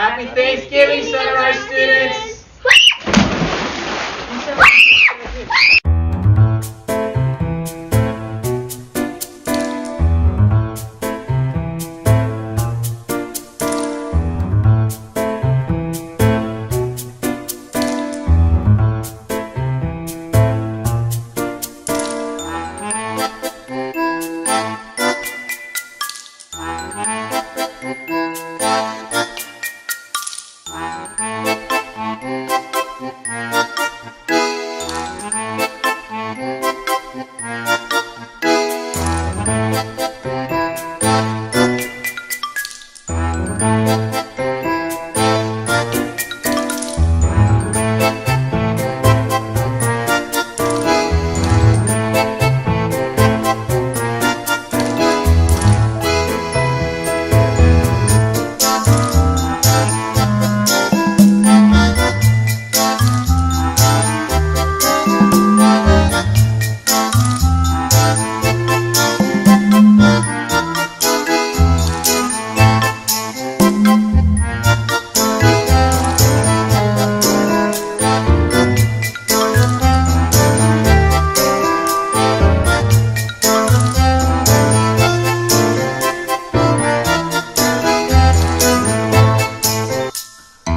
Happy Thanksgiving, Sunrise students!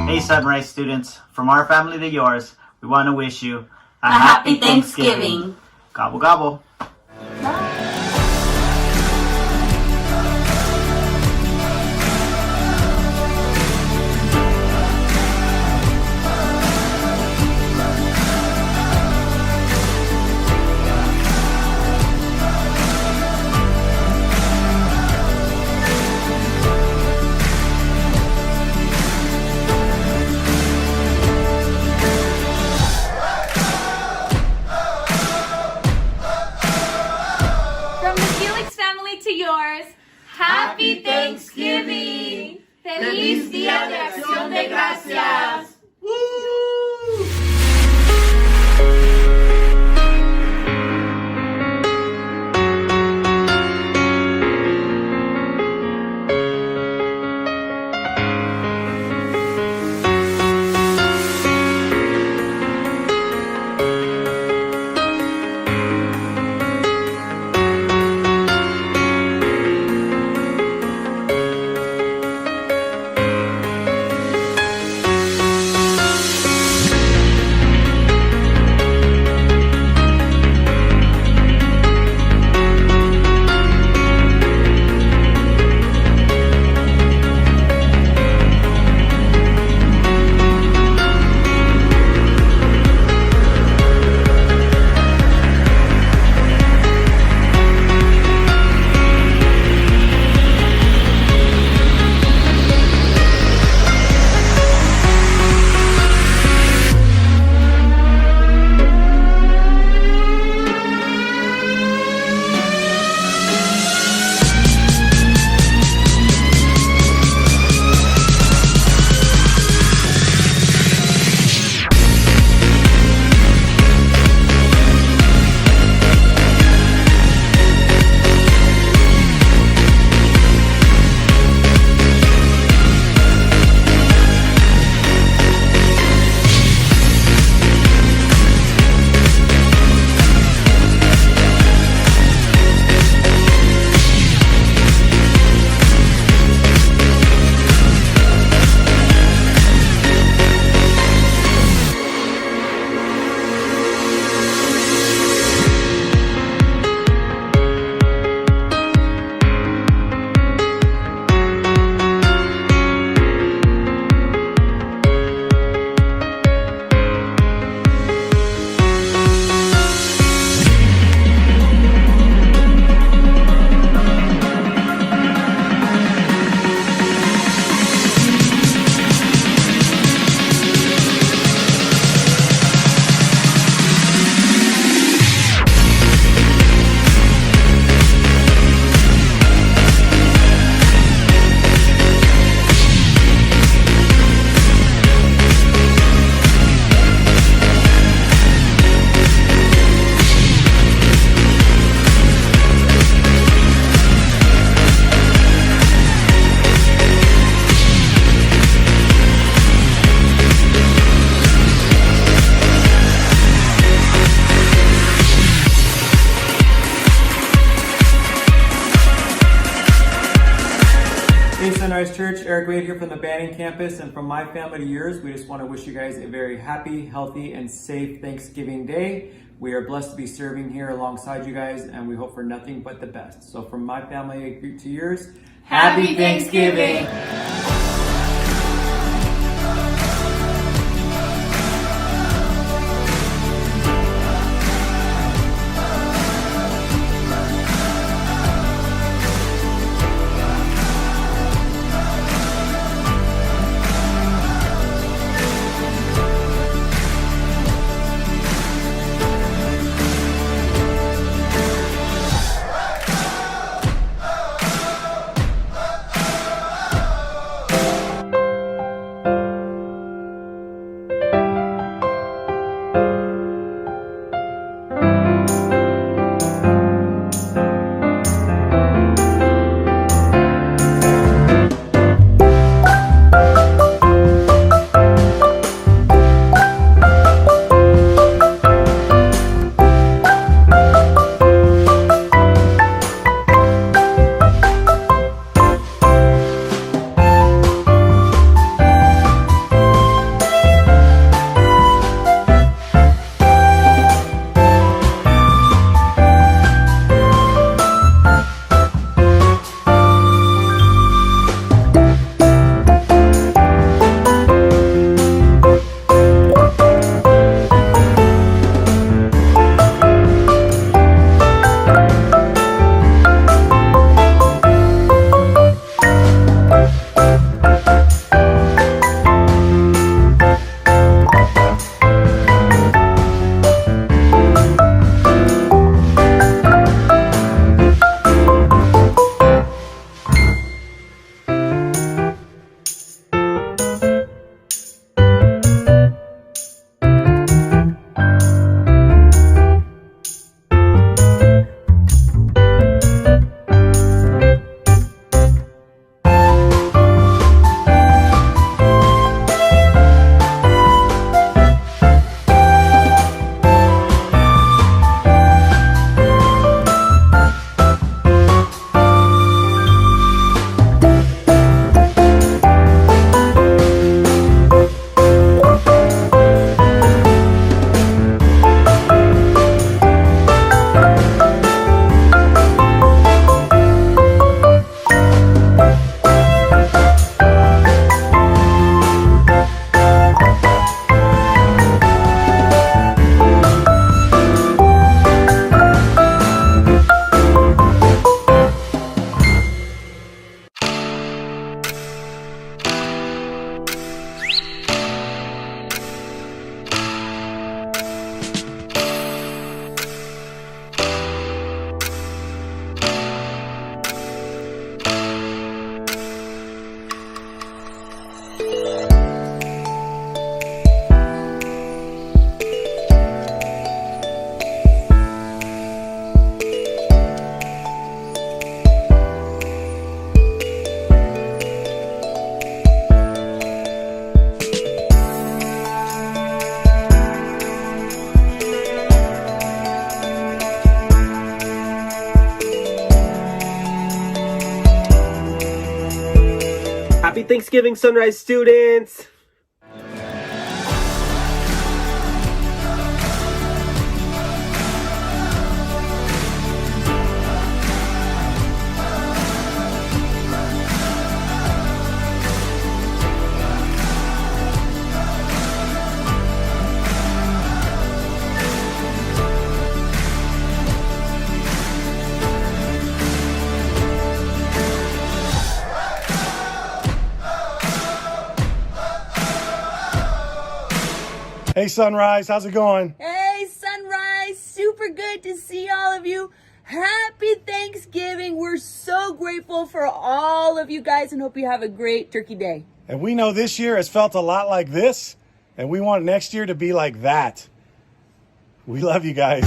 Hey Sunrise students, from our family to yours, we want to wish you A happy Thanksgiving. Gobble gobble. Sunrise Church. Eric Wade here from the Banning campus, and from my family to yours, we just want to wish you guys a very happy, healthy, and safe Thanksgiving Day. We are blessed to be serving here alongside you guys, and we hope for nothing but the best. So from my family to yours, Happy Thanksgiving! Happy Thanksgiving, Sunrise students! Hey Sunrise, how's it going? Hey Sunrise, super good to see all of you. Happy Thanksgiving. We're so grateful for all of you guys and hope you have a great turkey day. And we know this year has felt a lot like this, and we want next year to be like that. We love you guys.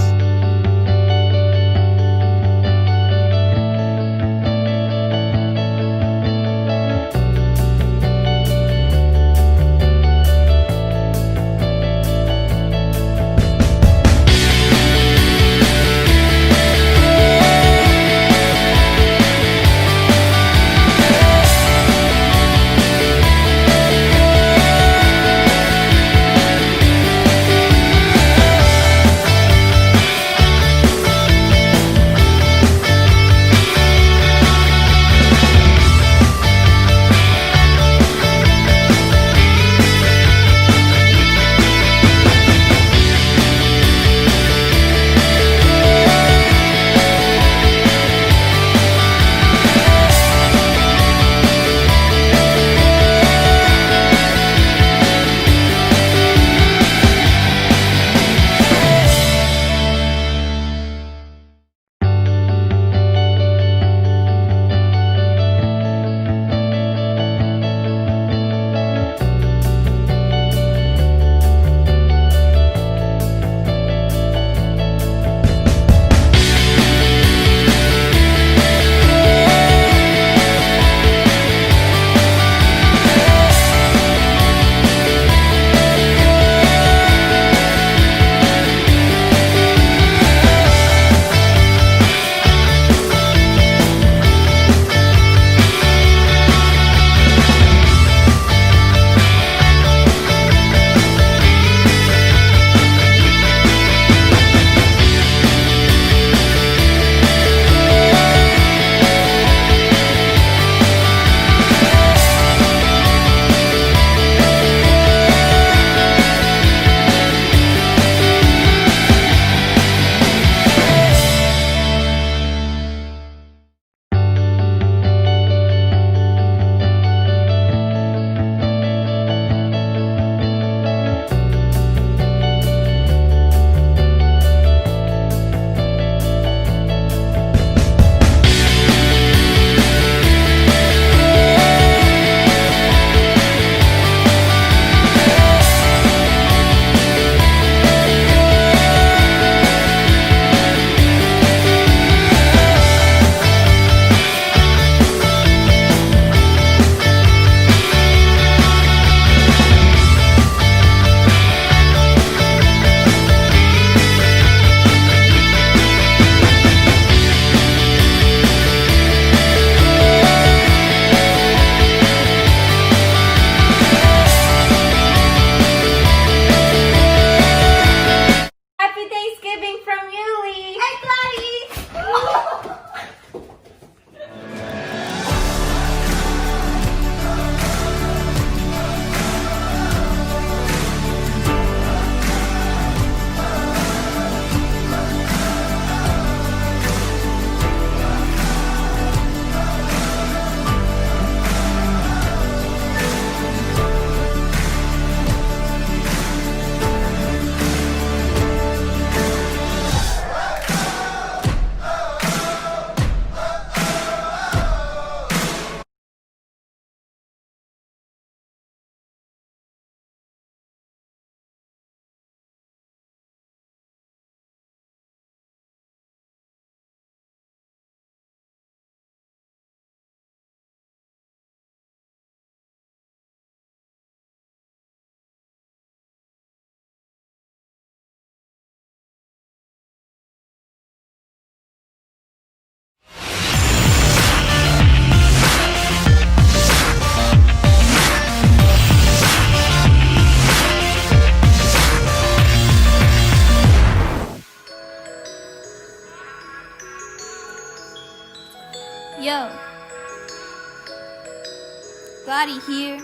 Scotty here.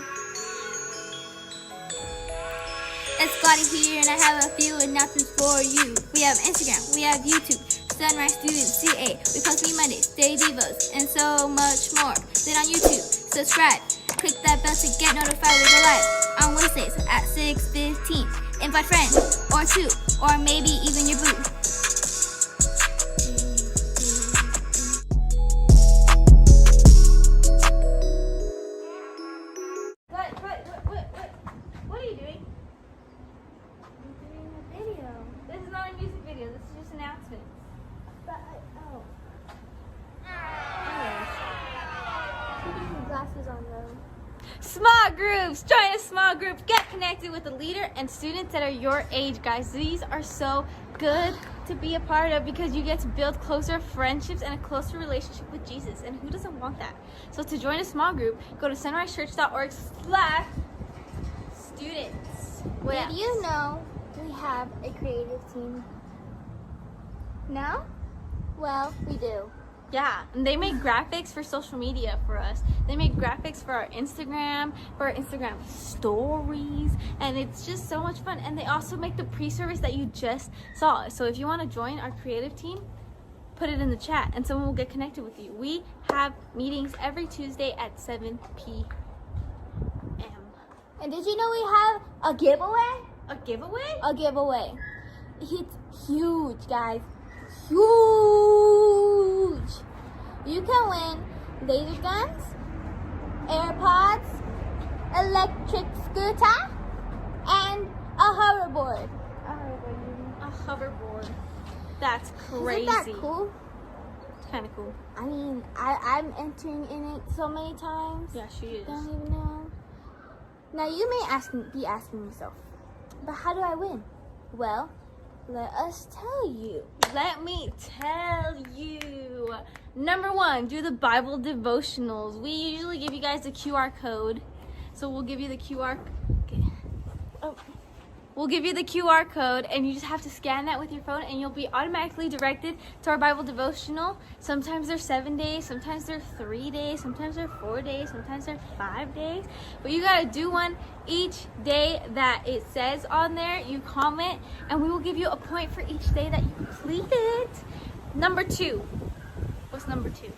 It's Scotty here, and I have a few announcements for you. We have Instagram, we have YouTube, Sunrise Student CA. We post me Mondays, Daily Devos, and so much more. Then on YouTube, subscribe, click that bell to get notified when we go live on Wednesdays at 6:15. Invite friends, or two, or maybe even your boo. What are you doing? I'm doing a video. This is not a music video. This is just announcements. But Keeping your glasses on though. Small groups. Join a small group. Get connected with a leader and students that are your age, guys. These are so good to be a part of because you get to build closer friendships and a closer relationship with Jesus. And who doesn't want that? So to join a small group, go to sunrisechurch.org/students. Did you know we have a creative team? No? Well, we do. Yeah, and they make graphics for social media for us. They make graphics for our Instagram stories, and it's just so much fun. And they also make the pre-service that you just saw. So if you want to join our creative team, put it in the chat and someone will get connected with you. We have meetings every Tuesday at 7 p.m. And did you know we have a giveaway? A giveaway? A giveaway. It's huge, guys. Huge. You can win laser guns, AirPods, electric scooter, and a hoverboard. A hoverboard. That's crazy. Isn't that cool? It's kind of cool. I mean, I'm entering in it so many times. Yeah, she is. Don't even know. Now you may be asking yourself, but how do I win? Well, let us tell you. Let me tell you. Number 1, do the Bible devotionals. We usually give you guys a QR code. So we'll give you the QR We'll give you the QR code and you just have to scan that with your phone and you'll be automatically directed to our Bible devotional. Sometimes they're 7 days, sometimes they're 3 days, sometimes they're 4 days, sometimes they're 5 days. But you gotta do one each day that it says on there. You comment and we will give you a point for each day that you completed. Number 2. What's number 2?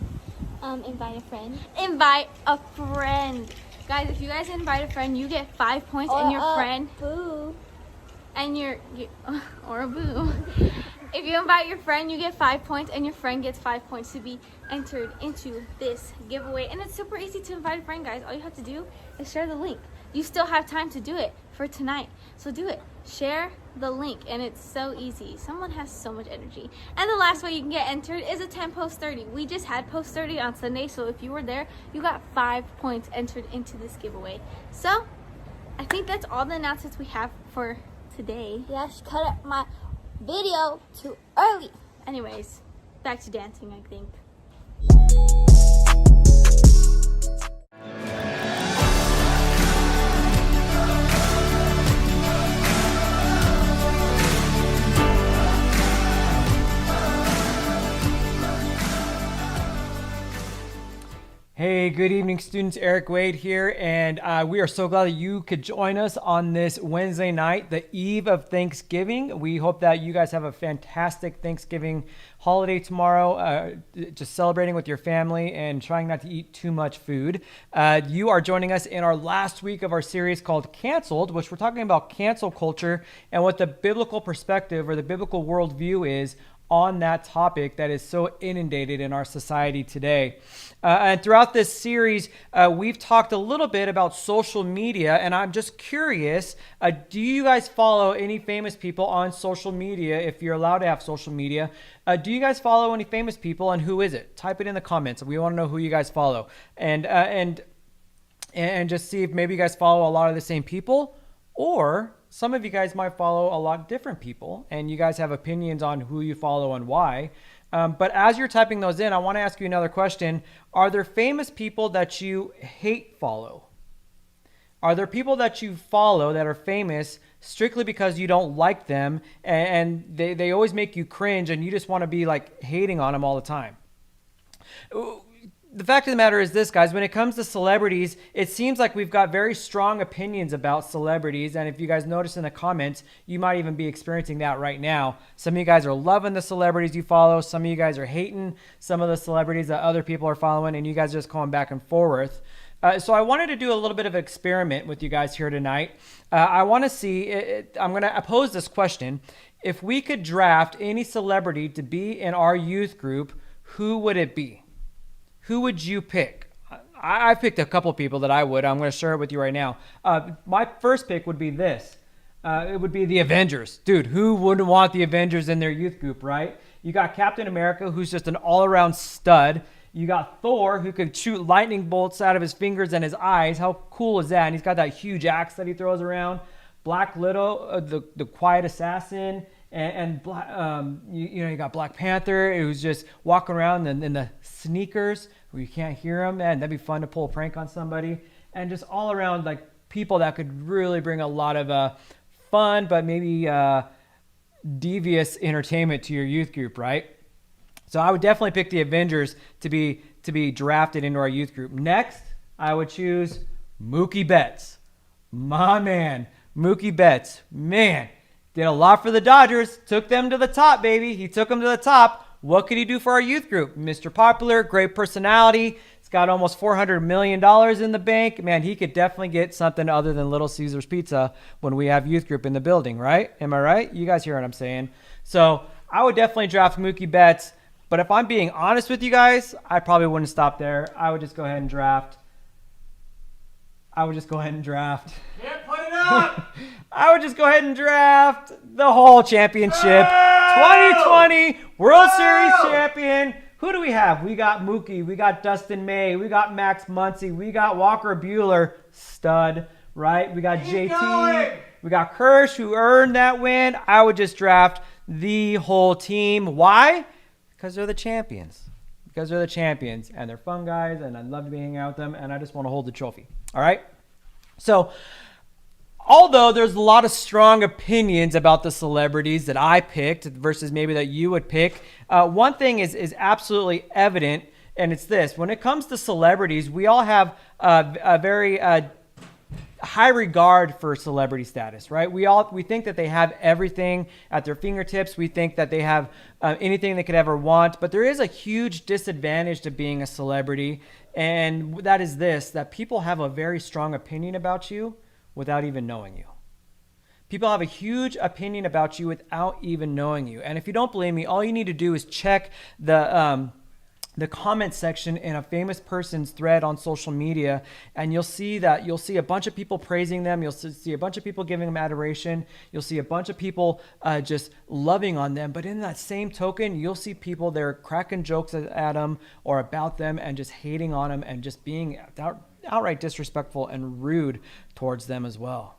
Invite a friend. Invite a friend. Guys, if you guys invite a friend, you get 5 points and your friend. Boo. And or a boo. If you invite your friend, you get 5 points and your friend gets 5 points to be entered into this giveaway. And it's super easy to invite a friend, guys. All you have to do is share the link. You still have time to do it for tonight. So do it. Share the link and it's so easy. Someone has so much energy. And the last way you can get entered is a 10 post 30. We just had post 30 on Sunday, so if you were there, you got 5 points entered into this giveaway. So I think that's all the announcements we have for today. Yeah, I should cut up my video too early. Anyways, back to dancing, I think. Hey, good evening, students. Eric Wade here, and we are so glad that you could join us on this Wednesday night, the eve of Thanksgiving. We hope that you guys have a fantastic Thanksgiving holiday tomorrow, just celebrating with your family and trying not to eat too much food. You are joining us in our last week of our series called Canceled, which we're talking about cancel culture and what the biblical perspective or the biblical worldview is on that topic that is so inundated in our society today. And throughout this series, we've talked a little bit about social media, and I'm just curious, do you guys follow any famous people on social media, if you're allowed to have social media? Do you guys follow any famous people, and who is it? Type it in the comments. We want to know who you guys follow. And just see if maybe you guys follow a lot of the same people, or some of you guys might follow a lot of different people and you guys have opinions on who you follow and why. But as you're typing those in, I want to ask you another question. Are there famous people that you hate follow? Are there people that you follow that are famous strictly because you don't like them and they always make you cringe and you just want to be like hating on them all the time? the fact of the matter is this, guys, when it comes to celebrities, it seems like we've got very strong opinions about celebrities. And if you guys notice in the comments, you might even be experiencing that right now. Some of you guys are loving the celebrities you follow. Some of you guys are hating some of the celebrities that other people are following, and you guys are just going back and forth. So I wanted to do a little bit of an experiment with you guys here tonight. I want to see, I'm going to pose this question. If we could draft any celebrity to be in our youth group, who would it be? Who would you pick? I picked a couple people that I would. I'm going to share it with you right now. My first pick would be this. It would be the Avengers. Dude, who wouldn't want the Avengers in their youth group, right? You got Captain America, who's just an all-around stud. You got Thor, who could shoot lightning bolts out of his fingers and his eyes. How cool is that? And he's got that huge axe that he throws around. Black Widow, the quiet assassin. And you got Black Panther, who's just walking around in the sneakers where you can't hear him. Man, that'd be fun to pull a prank on somebody. And just all around, like, people that could really bring a lot of fun, but maybe devious entertainment to your youth group, right? So I would definitely pick the Avengers to be drafted into our youth group. Next, I would choose Mookie Betts. My man, Mookie Betts. Man, did a lot for the Dodgers. Took them to the top, baby. He took them to the top. What could he do for our youth group? Mr. Popular, great personality. He's got almost $400 million in the bank. Man, he could definitely get something other than Little Caesars Pizza when we have youth group in the building, right? Am I right? You guys hear what I'm saying? So I would definitely draft Mookie Betts. But if I'm being honest with you guys, I probably wouldn't stop there. I would just go ahead and draft. Can't put it up! I would just go ahead and draft the whole championship. 2020 World Series champion. Who do we have? We got Mookie. We got Dustin May. We got Max Muncy. We got Walker Buehler. Stud, right? We got JT. We got Kirsch, who earned that win. I would just draft the whole team. Why? Because they're the champions. Because they're the champions. And they're fun guys. And I'd love to be hanging out with them. And I just want to hold the trophy. All right? So, although there's a lot of strong opinions about the celebrities that I picked versus maybe that you would pick, one thing is absolutely evident, and it's this. When it comes to celebrities, we all have a very high regard for celebrity status, right? We think that they have everything at their fingertips. We think that they have anything they could ever want, but there is a huge disadvantage to being a celebrity, and that is this, that people have a very strong opinion about you without even knowing you. People have a huge opinion about you without even knowing you. And if you don't believe me, all you need to do is check the comment section in a famous person's thread on social media, and you'll see a bunch of people praising them. You'll see a bunch of people giving them adoration. You'll see a bunch of people just loving on them. But in that same token, you'll see people that are cracking jokes at them or about them and just hating on them and just being outright disrespectful and rude towards them as well.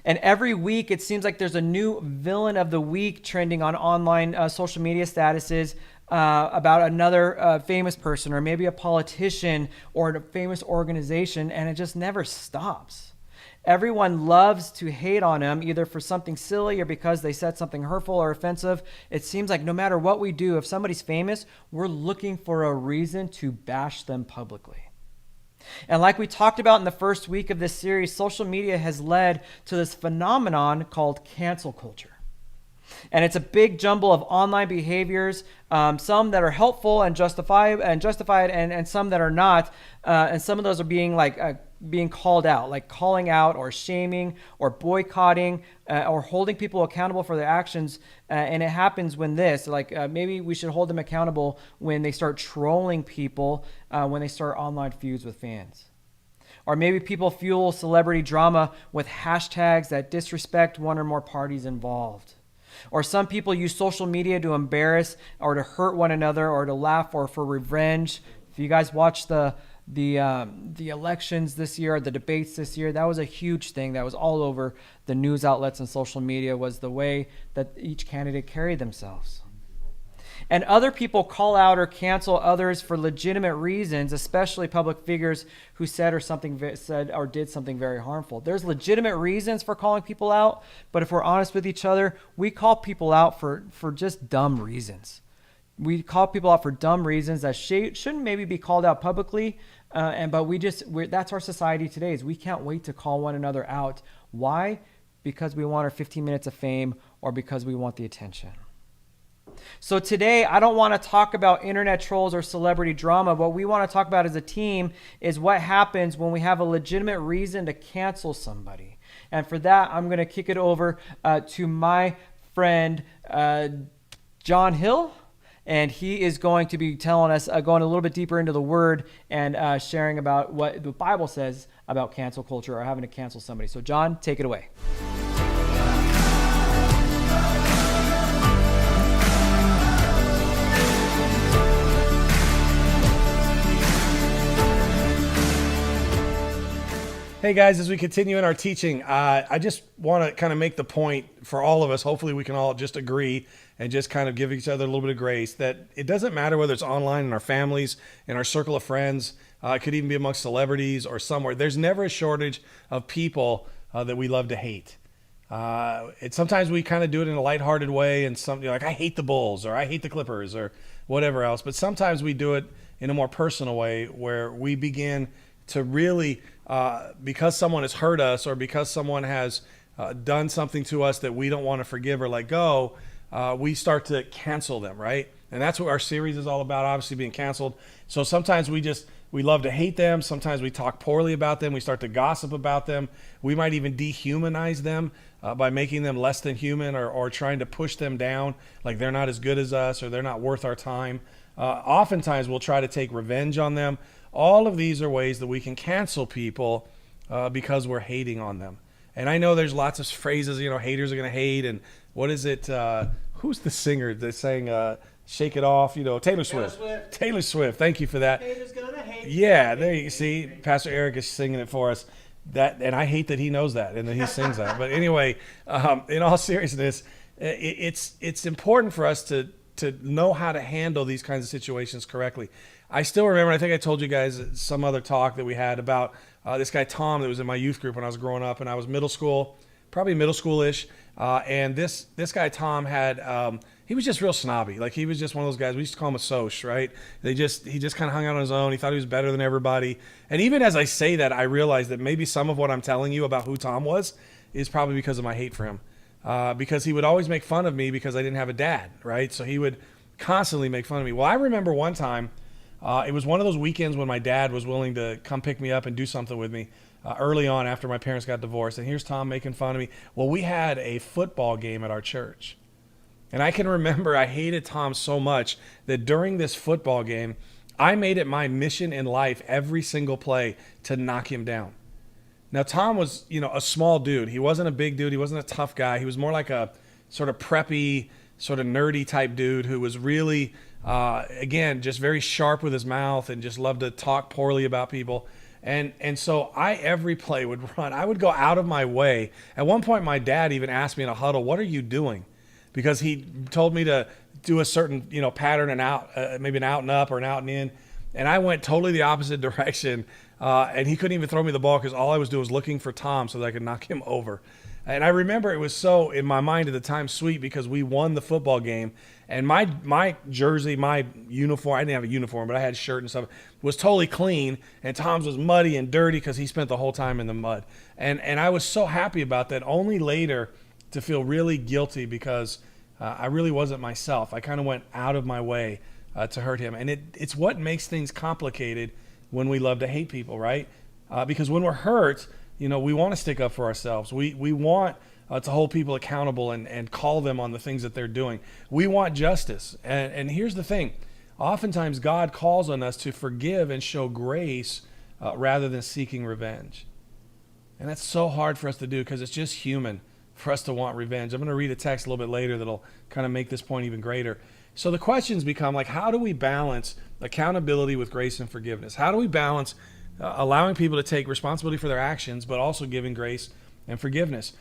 And every week, it seems like there's a new villain of the week trending on online social media statuses about another famous person or maybe a politician or a famous organization, and it just never stops. Everyone loves to hate on them, either for something silly or because they said something hurtful or offensive. It seems like no matter what we do, if somebody's famous, we're looking for a reason to bash them publicly. And like we talked about in the first week of this series, social media has led to this phenomenon called cancel culture. And it's a big jumble of online behaviors, some that are helpful and justified, and some that are not. And some of those are being called out, like calling out or shaming or boycotting or holding people accountable for their actions. And it happens when maybe we should hold them accountable when they start trolling people, when they start online feuds with fans. Or maybe people fuel celebrity drama with hashtags that disrespect one or more parties involved. Or some people use social media to embarrass or to hurt one another or to laugh or for revenge. If you guys watched the elections this year, the debates this year, that was a huge thing. That was all over the news outlets and social media, was the way that each candidate carried themselves. And other people call out or cancel others for legitimate reasons, especially public figures who said or did something very harmful. There's legitimate reasons for calling people out, but if we're honest with each other, we call people out for just dumb reasons. we call people out for dumb reasons that shouldn't maybe be called out publicly. But that's our society today, is we can't wait to call one another out. Why? Because we want our 15 minutes of fame, or because we want the attention. So today, I don't want to talk about internet trolls or celebrity drama. What we want to talk about as a team is what happens when we have a legitimate reason to cancel somebody. And for that, I'm going to kick it over to my friend, John Hill. And he is going to be telling us, going a little bit deeper into the word and sharing about what the Bible says about cancel culture or having to cancel somebody. So John, take it away. Hey guys, as we continue in our teaching, I just want to kind of make the point for all of us, hopefully we can all just agree and just kind of give each other a little bit of grace, that it doesn't matter whether it's online in our families, in our circle of friends, it could even be amongst celebrities or somewhere. There's never a shortage of people that we love to hate. Sometimes we kind of do it in a lighthearted way, and something like, I hate the Bulls, or I hate the Clippers, or whatever else. But sometimes we do it in a more personal way, where we begin to really, because someone has hurt us, or because someone has done something to us that we don't want to forgive or let go, we start to cancel them, right? And that's what our series is all about, obviously being canceled. So sometimes we love to hate them. Sometimes we talk poorly about them. We start to gossip about them. We might even dehumanize them by making them less than human, or trying to push them down, like they're not as good as us, or they're not worth our time. Oftentimes we'll try to take revenge on them. All of these are ways that we can cancel people because we're hating on them. And I know there's lots of phrases, haters are going to hate. And what is it? Who's the singer that's saying, shake it off? Taylor Swift. Taylor Swift. Thank you for that. Haters gonna hate. Yeah, there you see. Pastor Eric is singing it for us. And I hate that he knows that and that he sings that. But anyway, in all seriousness, it's important for us to know how to handle these kinds of situations correctly. I still remember, I think I told you guys some other talk that we had about this guy Tom that was in my youth group when I was growing up, and I was middle school, probably middle school-ish. And this guy Tom had, he was just real snobby. Like, he was just one of those guys, we used to call him a soch, right? He just kind of hung out on his own. He thought he was better than everybody. And even as I say that, I realized that maybe some of what I'm telling you about who Tom was is probably because of my hate for him. Because he would always make fun of me because I didn't have a dad, right? So he would constantly make fun of me. Well, I remember one time, it was one of those weekends when my dad was willing to come pick me up and do something with me early on after my parents got divorced. And here's Tom making fun of me. Well, we had a football game at our church. And I can remember I hated Tom so much that during this football game, I made it my mission in life every single play to knock him down. Now, Tom was, a small dude. He wasn't a big dude. He wasn't a tough guy. He was more like a sort of preppy, sort of nerdy type dude who was really, again, just very sharp with his mouth and just loved to talk poorly about people. And so every play would run. I would go out of my way. At one point, my dad even asked me in a huddle, "What are you doing?" Because he told me to do a certain, pattern and out, maybe an out and up or an out and in. And I went totally the opposite direction. And he couldn't even throw me the ball because all I was doing was looking for Tom so that I could knock him over. And I remember it was so, in my mind at the time, sweet because we won the football game. And my jersey, my uniform, I didn't have a uniform, but I had a shirt and stuff, was totally clean. And Tom's was muddy and dirty because he spent the whole time in the mud. And I was so happy about that, only later to feel really guilty because I really wasn't myself. I kind of went out of my way to hurt him. And it's what makes things complicated when we love to hate people, right? Because when we're hurt, we want to stick up for ourselves. We want to hold people accountable and call them on the things that they're doing. We want justice. And here's the thing. Oftentimes God calls on us to forgive and show grace rather than seeking revenge. And that's so hard for us to do because it's just human for us to want revenge. I'm going to read a text a little bit later that'll kind of make this point even greater. So the questions become like, how do we balance accountability with grace and forgiveness? How do we balance allowing people to take responsibility for their actions, but also giving grace and forgiveness?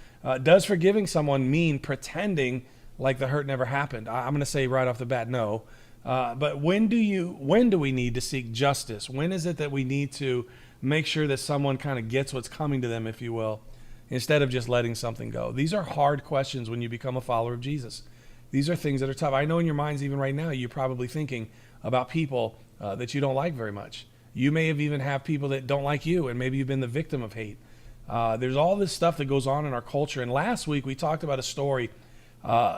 Does forgiving someone mean pretending like the hurt never happened? I'm going to say right off the bat, no. But when do we need to seek justice? When is it that we need to make sure that someone kind of gets what's coming to them, if you will, instead of just letting something go? These are hard questions when you become a follower of Jesus. These are things that are tough. I know in your minds, even right now, you're probably thinking about people that you don't like very much. You may have even have people that don't like you, and maybe you've been the victim of hate. There's all this stuff that goes on in our culture. And last week we talked about a story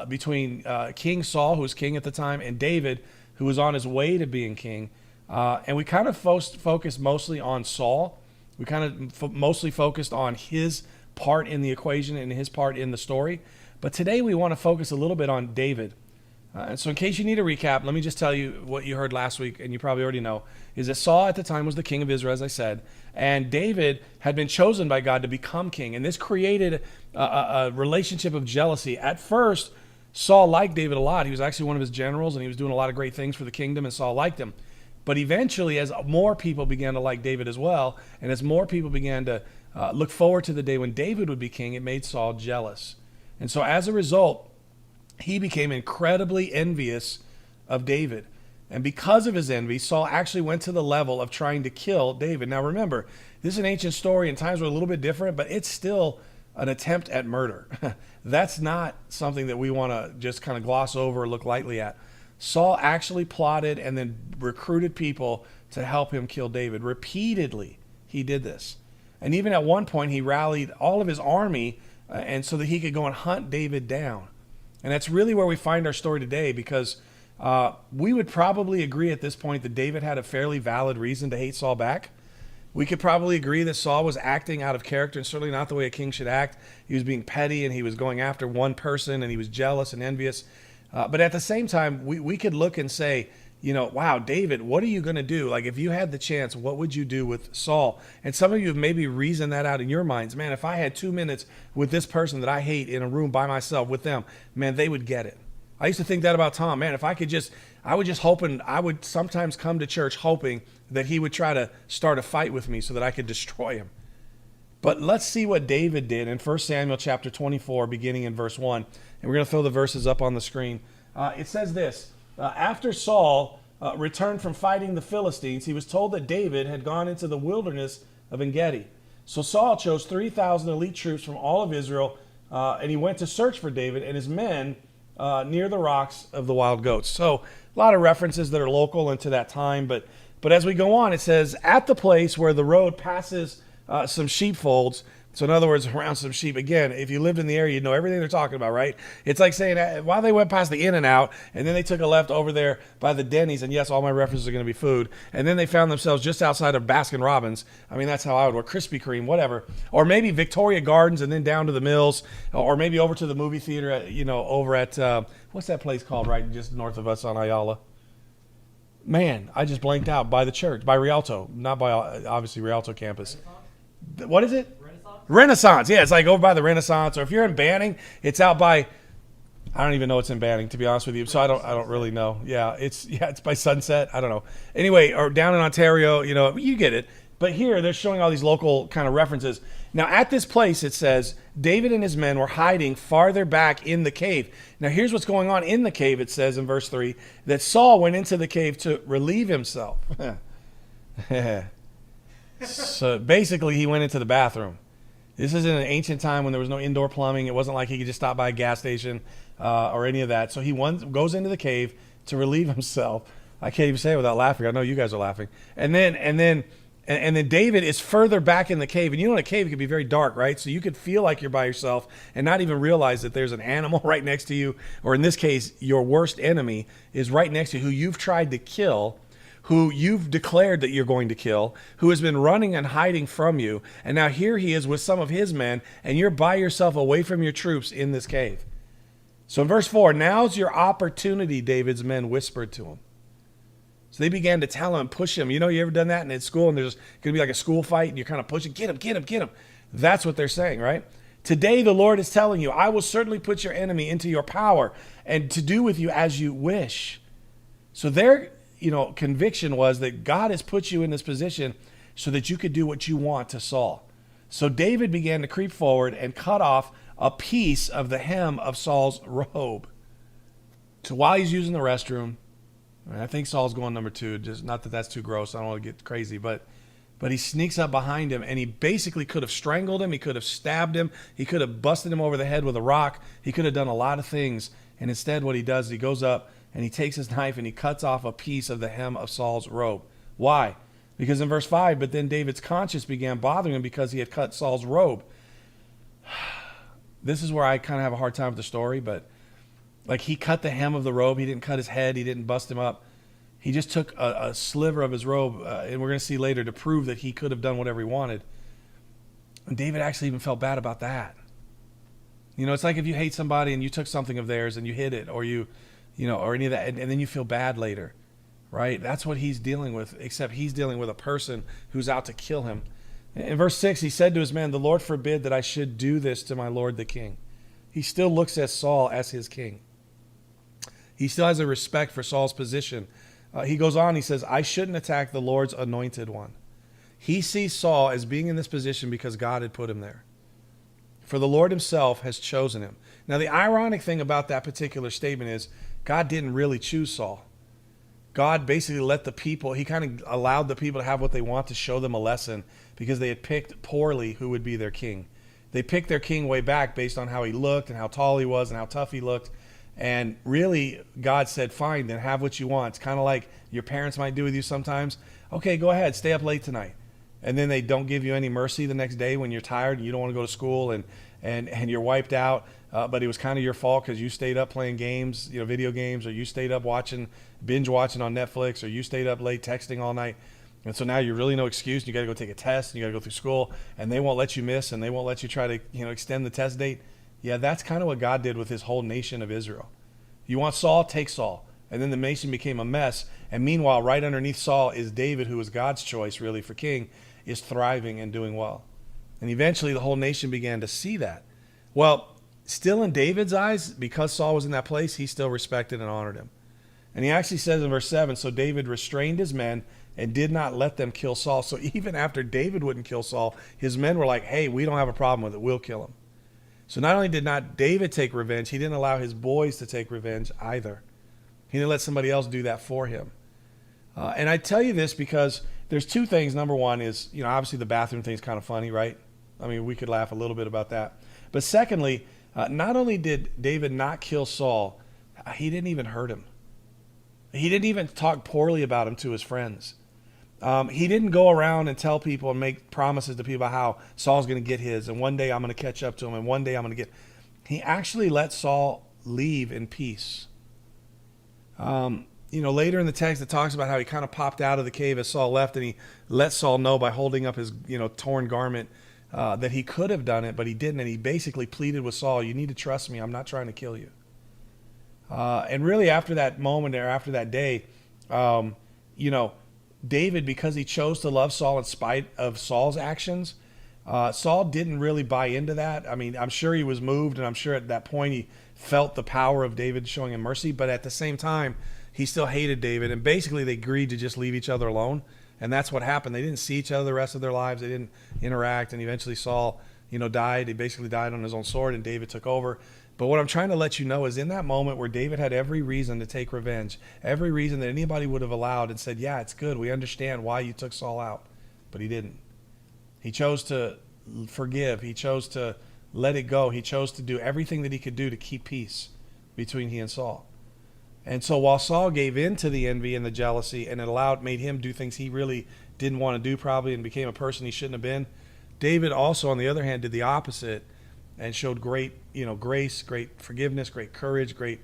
between King Saul, who was king at the time, and David, who was on his way to being king. And we kind of focused mostly on Saul. We kind of mostly focused on his part in the equation and his part in the story. But today we want to focus a little bit on David. And so in case you need a recap, let me just tell you what you heard last week, and you probably already know, is that Saul at the time was the king of Israel, as I said, and David had been chosen by God to become king. And this created a relationship of jealousy. At first, Saul liked David a lot. He was actually one of his generals, and he was doing a lot of great things for the kingdom, and Saul liked him. But eventually, as more people began to like David as well, and as more people began to look forward to the day when David would be king, it made Saul jealous. And so as a result, he became incredibly envious of David. And because of his envy, Saul actually went to the level of trying to kill David. Now remember, this is an ancient story, and times were a little bit different, but it's still an attempt at murder. That's not something that we want to just kind of gloss over or look lightly at. Saul actually plotted and then recruited people to help him kill David. Repeatedly, he did this. And even at one point, he rallied all of his army and so that he could go and hunt David down. And that's really where we find our story today, because we would probably agree at this point that David had a fairly valid reason to hate Saul back. We could probably agree that Saul was acting out of character and certainly not the way a king should act. He was being petty and he was going after one person and he was jealous and envious. But at the same time, we could look and say, you know, wow, David, what are you going to do? Like, if you had the chance, what would you do with Saul? And some of you have maybe reasoned that out in your minds. Man, if I had 2 minutes with this person that I hate in a room by myself with them, man, they would get it. I used to think that about Tom. Man, if I could just, I would sometimes come to church hoping that he would try to start a fight with me so that I could destroy him. But let's see what David did in 1 Samuel chapter 24, beginning in verse 1. And we're going to throw the verses up on the screen. It says this. After Saul returned from fighting the Philistines, he was told that David had gone into the wilderness of En-Gedi. So Saul chose 3,000 elite troops from all of Israel, and he went to search for David and his men near the rocks of the wild goats. So a lot of references that are local into that time. But as we go on, it says, at the place where the road passes some sheepfolds. So in other words, around some sheep. Again, if you lived in the area, you'd know everything they're talking about, right? It's like saying, while they went past the In-N-Out, and then they took a left over there by the Denny's, and yes, all my references are going to be food, and then they found themselves just outside of Baskin-Robbins. I mean, that's how I would work. Krispy Kreme, whatever. Or maybe Victoria Gardens, and then down to the Mills, or maybe over to the movie theater, over at, what's that place called right just north of us on Ayala? Man, I just blanked out. By the church, by Rialto, not by, obviously, Rialto campus. What is it? Renaissance. Yeah, it's like over by the Renaissance. Or if you're in Banning, it's out by, I don't even know what's in Banning, to be honest with you. So I don't really know. Yeah, it's by Sunset. I don't know. Anyway, or down in Ontario, you get it. But here they're showing all these local kind of references. Now at this place it says David and his men were hiding farther back in the cave. Now here's what's going on in the cave. It says in verse 3 that Saul went into the cave to relieve himself. So basically he went into the bathroom. This is in an ancient time when there was no indoor plumbing. It wasn't like he could just stop by a gas station or any of that. So he goes into the cave to relieve himself. I can't even say it without laughing. I know you guys are laughing. And then David is further back in the cave. And in a cave, it can be very dark, right? So you could feel like you're by yourself and not even realize that there's an animal right next to you. Or in this case, your worst enemy is right next to you, who you've tried to kill, who you've declared that you're going to kill, who has been running and hiding from you. And now here he is with some of his men, and you're by yourself away from your troops in this cave. So in verse 4, now's your opportunity, David's men whispered to him. So they began to tell him, push him. You ever done that in school, and there's going to be like a school fight, and you're kind of pushing, get him. That's what they're saying, right? Today the Lord is telling you, I will certainly put your enemy into your power and to do with you as you wish. So their conviction was that God has put you in this position so that you could do what you want to Saul. So David began to creep forward and cut off a piece of the hem of Saul's robe. So while he's using the restroom, I think Saul's going number 2, just not that that's too gross. I don't want to get crazy, but he sneaks up behind him, and he basically could have strangled him. He could have stabbed him. He could have busted him over the head with a rock. He could have done a lot of things And instead what he does, he goes up and he takes his knife and he cuts off a piece of the hem of Saul's robe. Why? Because in verse 5, but then David's conscience began bothering him because he had cut Saul's robe. This is where I kind of have a hard time with the story, but like he cut the hem of the robe. He didn't cut his head. He didn't bust him up. He just took a sliver of his robe, and we're going to see later, to prove that he could have done whatever he wanted. And David actually even felt bad about that. You know, it's like if you hate somebody and you took something of theirs and you hid it, or or any of that, and then you feel bad later, right? That's what he's dealing with, except he's dealing with a person who's out to kill him. In verse 6, he said to his men, "The Lord forbid that I should do this to my lord the king." He still looks at Saul as his king. He still has a respect for Saul's position. He goes on, he says, "I shouldn't attack the Lord's anointed one." He sees Saul as being in this position because God had put him there. For the Lord himself has chosen him. Now, the ironic thing about that particular statement is God didn't really choose Saul. God basically let the people, he kind of allowed the people to have what they want to show them a lesson because they had picked poorly who would be their king. They picked their king way back based on how he looked and how tall he was and how tough he looked. And really, God said, fine, then have what you want. It's kind of like your parents might do with you sometimes. Okay, go ahead, stay up late tonight. And then they don't give you any mercy the next day when you're tired and you don't want to go to school and you're wiped out. But it was kind of your fault because you stayed up playing games, video games, or you stayed up binge watching on Netflix, or you stayed up late texting all night. And so now you're really no excuse. And you got to go take a test and you got to go through school, and they won't let you miss, and they won't let you try to extend the test date. Yeah, that's kind of what God did with his whole nation of Israel. You want Saul? Take Saul. And then the nation became a mess. And meanwhile, right underneath Saul is David, who was God's choice really for king, is thriving and doing well. And eventually the whole nation began to see that. Well, still in David's eyes, because Saul was in that place, he still respected and honored him. And he actually says in verse 7, so David restrained his men and did not let them kill Saul. So even after David wouldn't kill Saul, his men were like, hey, we don't have a problem with it. We'll kill him. So not only did not David take revenge, he didn't allow his boys to take revenge either. He didn't let somebody else do that for him. And I tell you this because there's two things. Number one is, obviously the bathroom thing's kind of funny, right? I mean, we could laugh a little bit about that. But secondly, not only did David not kill Saul, he didn't even hurt him. He didn't even talk poorly about him to his friends. He didn't go around and tell people and make promises to people about how Saul's going to get his, and one day I'm going to catch up to him, and one day I'm going to get... He actually let Saul leave in peace. Later in the text, it talks about how he kind of popped out of the cave as Saul left, and he let Saul know by holding up his, torn garment that he could have done it, but he didn't. And he basically pleaded with Saul, you need to trust me. I'm not trying to kill you. And really after that moment or after that day, David, because he chose to love Saul in spite of Saul's actions, Saul didn't really buy into that. I mean, I'm sure he was moved, and I'm sure at that point he felt the power of David showing him mercy, but at the same time, he still hated David, and basically they agreed to just leave each other alone, and that's what happened. They didn't see each other the rest of their lives. They didn't interact, and eventually Saul, died. He basically died on his own sword, and David took over. But what I'm trying to let you know is in that moment where David had every reason to take revenge, every reason that anybody would have allowed and said, yeah, it's good, we understand why you took Saul out, but he didn't. He chose to forgive. He chose to let it go. He chose to do everything that he could do to keep peace between he and Saul. And so while Saul gave in to the envy and the jealousy, and it made him do things he really didn't want to do probably, and became a person he shouldn't have been, David also, on the other hand, did the opposite and showed great, grace, great forgiveness, great courage, great,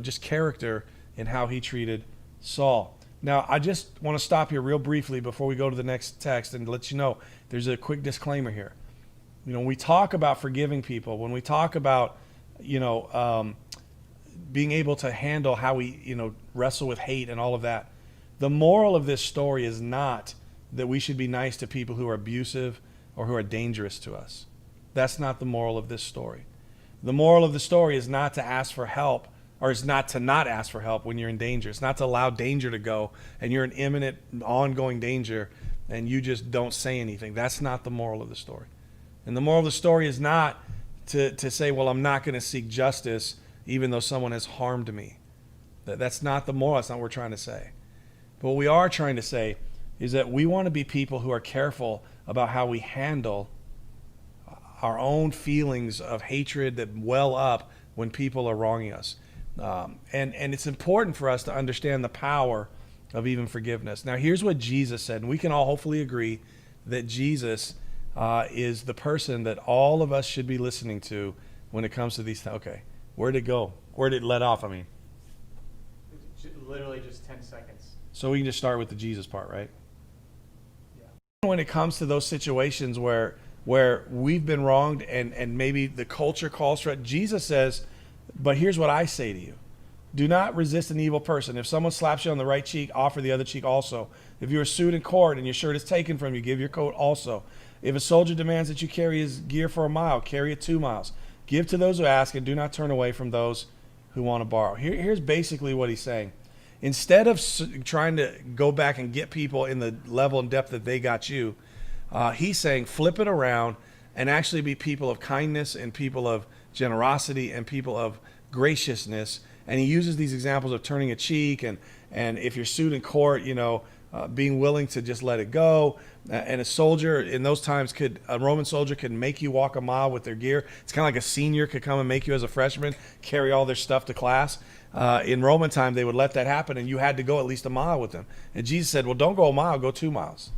just character in how he treated Saul. Now, I just want to stop here real briefly before we go to the next text and let you know there's a quick disclaimer here. When we talk about forgiving people, when we talk about, being able to handle how we, wrestle with hate and all of that, the moral of this story is not that we should be nice to people who are abusive or who are dangerous to us. That's not the moral of this story. The moral of the story is not to ask for help, or it's not to not ask for help when you're in danger. It's not to allow danger to go and you're in imminent, ongoing danger and you just don't say anything. That's not the moral of the story. And the moral of the story is not to say, well, I'm not going to seek justice even though someone has harmed me. That's not the moral. That's not what we're trying to say. But what we are trying to say is that we want to be people who are careful about how we handle our own feelings of hatred that well up when people are wronging us. And it's important for us to understand the power of even forgiveness. Now, here's what Jesus said, and we can all hopefully agree that Jesus is the person that all of us should be listening to when it comes to these. Okay, where'd it go? Where'd it let off? I mean, Literally just 10 seconds. so we can just start with the Jesus part, right? Yeah. When it comes to those situations where we've been wronged and maybe the culture calls for it, Jesus says, but here's what I say to you. Do not resist an evil person. If someone slaps you on the right cheek, offer the other cheek also. If you are sued in court and your shirt is taken from you, give your coat also. If a soldier demands that you carry his gear for a mile, carry it 2 miles. Give to those who ask and do not turn away from those who want to borrow. Here's basically what he's saying. Instead of trying to go back and get people in the level and depth that they got you, he's saying flip it around and actually be people of kindness and people of generosity and people of graciousness. And he uses these examples of turning a cheek and if you're sued in court, being willing to just let it go. And a soldier in those times a Roman soldier could make you walk a mile with their gear. It's kind of like a senior could come and make you as a freshman carry all their stuff to class. In Roman time, they would let that happen and you had to go at least a mile with them. And Jesus said, well, don't go a mile, go 2 miles.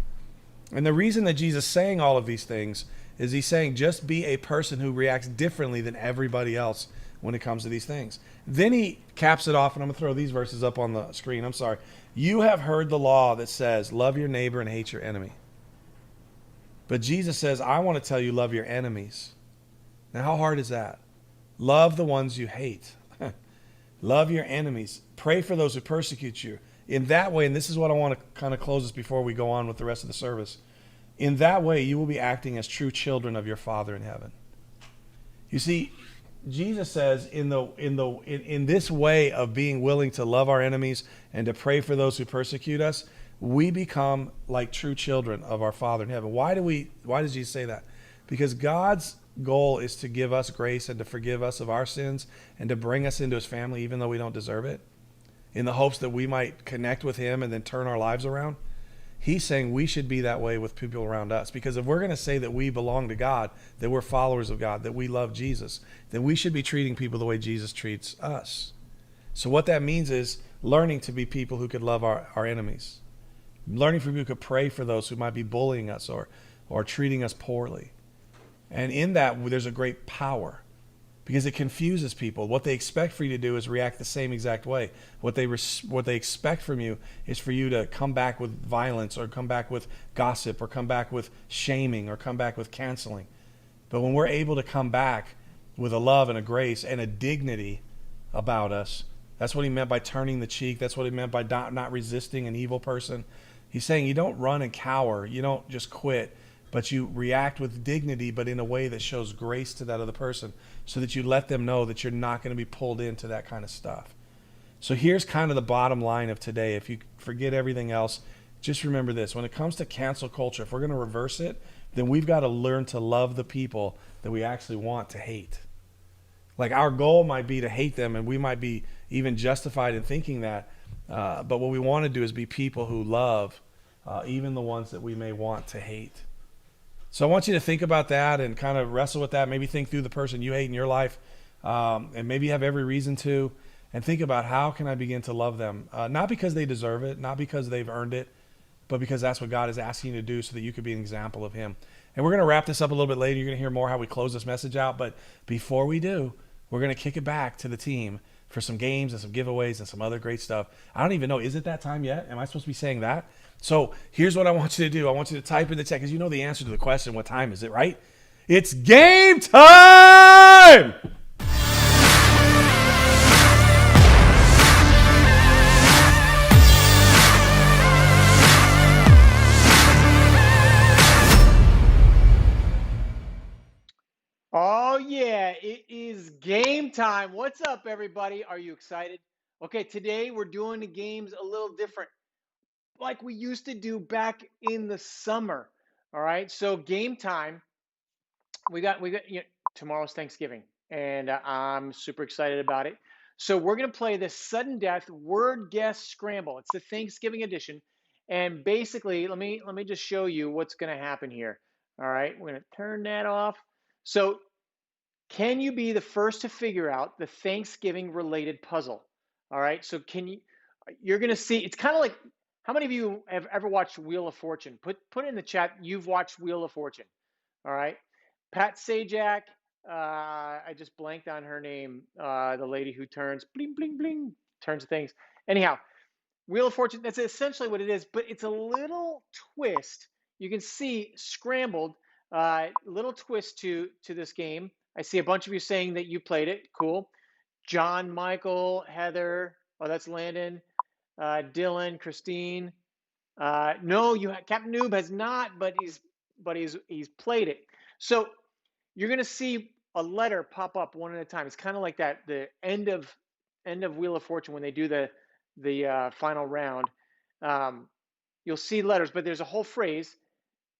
And the reason that Jesus is saying all of these things is he's saying just be a person who reacts differently than everybody else when it comes to these things. Then he caps it off, and I'm going to throw these verses up on the screen. I'm sorry. You have heard the law that says, love your neighbor and hate your enemy. But Jesus says, I want to tell you, love your enemies. Now, how hard is that? Love the ones you hate. Love your enemies. Pray for those who persecute you. In that way, and this is what I want to kind of close this before we go on with the rest of the service. In that way, you will be acting as true children of your Father in heaven. You see, Jesus says in this way of being willing to love our enemies and to pray for those who persecute us, we become like true children of our Father in heaven. Why does Jesus say that? Because God's goal is to give us grace and to forgive us of our sins and to bring us into his family even though we don't deserve it, in the hopes that we might connect with him and then turn our lives around. He's saying we should be that way with people around us, because if we're going to say that we belong to God, that we're followers of God, that we love Jesus, then we should be treating people the way Jesus treats us. So what that means is learning to be people who could love our enemies, learning for people who could pray for those who might be bullying us or treating us poorly. And in that, there's a great power, because it confuses people. What they expect for you to do is react the same exact way. What they expect from you is for you to come back with violence or come back with gossip or come back with shaming or come back with canceling. But when we're able to come back with a love and a grace and a dignity about us, that's what he meant by turning the cheek. That's what he meant by not resisting an evil person. He's saying you don't run and cower. You don't just quit, but you react with dignity, but in a way that shows grace to that other person, so that you let them know that you're not going to be pulled into that kind of stuff. So here's kind of the bottom line of today. If you forget everything else, just remember this. When it comes to cancel culture, if we're going to reverse it, then we've got to learn to love the people that we actually want to hate. Like, our goal might be to hate them, and we might be even justified in thinking that. But what we want to do is be people who love even the ones that we may want to hate. So I want you to think about that and kind of wrestle with that. Maybe think through the person you hate in your life, and maybe you have every reason to, and think about, how can I begin to love them? Not because they deserve it, not because they've earned it, but because that's what God is asking you to do so that you could be an example of him. And we're going to wrap this up a little bit later. You're going to hear more how we close this message out. But before we do, we're going to kick it back to the team for some games and some giveaways and some other great stuff. I don't even know, is it that time yet? Am I supposed to be saying that? So here's what I want you to do. I want you to type in the chat, because you know the answer to the question, what time is it, right? It's game time! Oh, yeah, it is game time. What's up, everybody? Are you excited? Okay, today we're doing the games a little different, like we used to do back in the summer. All right, so game time. We got tomorrow's Thanksgiving, and I'm super excited about it. So we're gonna play the sudden death word guess scramble. It's the Thanksgiving edition, and basically, let me just show you what's gonna happen here. All right, we're gonna turn that off. So Can you be the first to figure out the Thanksgiving related puzzle? All right. So you're going to see, it's kind of like, how many of you have ever watched Wheel of Fortune? Put in the chat, you've watched Wheel of Fortune. All right. Pat Sajak, I just blanked on her name, the lady who turns bling, bling, bling, turns things. Anyhow, Wheel of Fortune, that's essentially what it is, but it's a little twist. You can see scrambled, little twist to this game. I see a bunch of you saying that you played it. Cool. John, Michael, Heather, oh, that's Landon, Dylan, Christine. No, Captain Noob has not, but he's played it. So you're gonna see a letter pop up one at a time. It's kind of like that, the end of Wheel of Fortune when they do the final round. You'll see letters, but there's a whole phrase,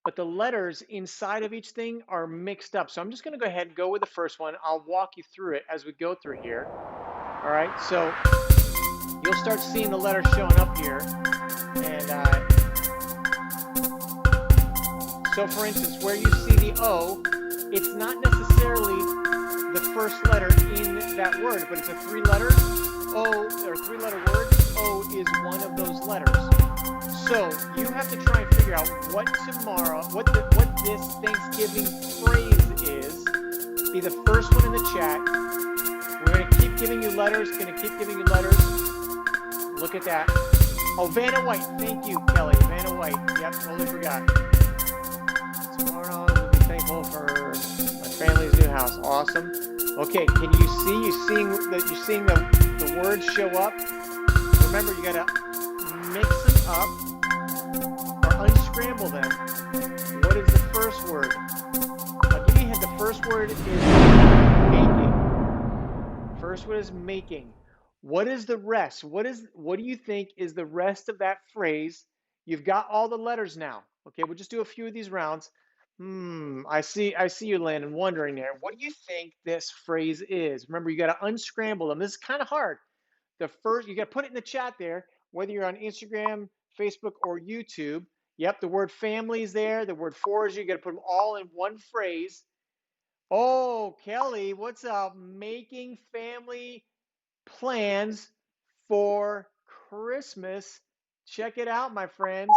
but the letters inside of each thing are mixed up. So I'm just gonna go ahead and go with the first one. I'll walk you through it as we go through here. All right, so you'll start seeing the letters showing up here. And so for instance, where you see the O, it's not necessarily the first letter in that word, but it's a three-letter O, or three-letter word. O is one of those letters. So you have to try and figure out what this Thanksgiving phrase is. Be the first one in the chat. We're going to keep giving you letters. Look at that. Oh, Vanna White. Thank you, Kelly. Vanna White. Yep, totally forgot. Tomorrow, we'll be thankful for my family's new house. Awesome. Okay, can you see? You're seeing the words show up. Remember, you got to mix them up or unscramble them. What is the first word? I'll give you a hint. The first word is making. First word is making. What is the rest? What do you think is the rest of that phrase? You've got all the letters now. Okay, we'll just do a few of these rounds. I see you, Landon, wondering there. What do you think this phrase is? Remember, you got to unscramble them. This is kind of hard. You got to put it in the chat there, whether you're on Instagram, Facebook, or YouTube. Yep, the word family is there. The word for is you got to put them all in one phrase. Oh, Kelly, what's up? Making family plans for Christmas. Check it out, my friends.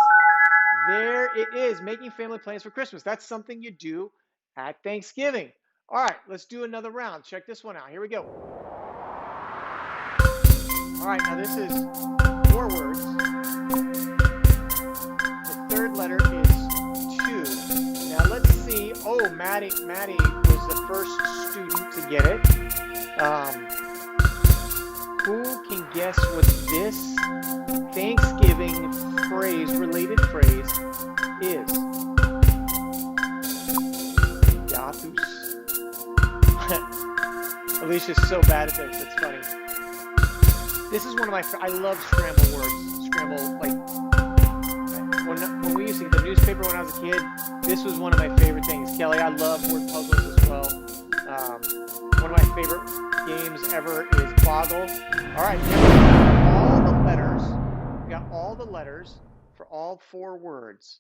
There it is, making family plans for Christmas. That's something you do at Thanksgiving. All right, let's do another round. Check this one out. Here we go. All right, now this is 4 words. The third letter is 2. Now let's see. Oh, Maddie was the first student to get it. Who can guess what this Thanksgiving related phrase is? Yathus. Alicia's so bad at this, it's funny. This is one of my, I love scramble words. Scramble, like, when we used to get the newspaper when I was a kid, this was one of my favorite things. Kelly, I love word puzzles as well. One of my favorite games ever is Boggle. All right, we got all the letters for all 4 words.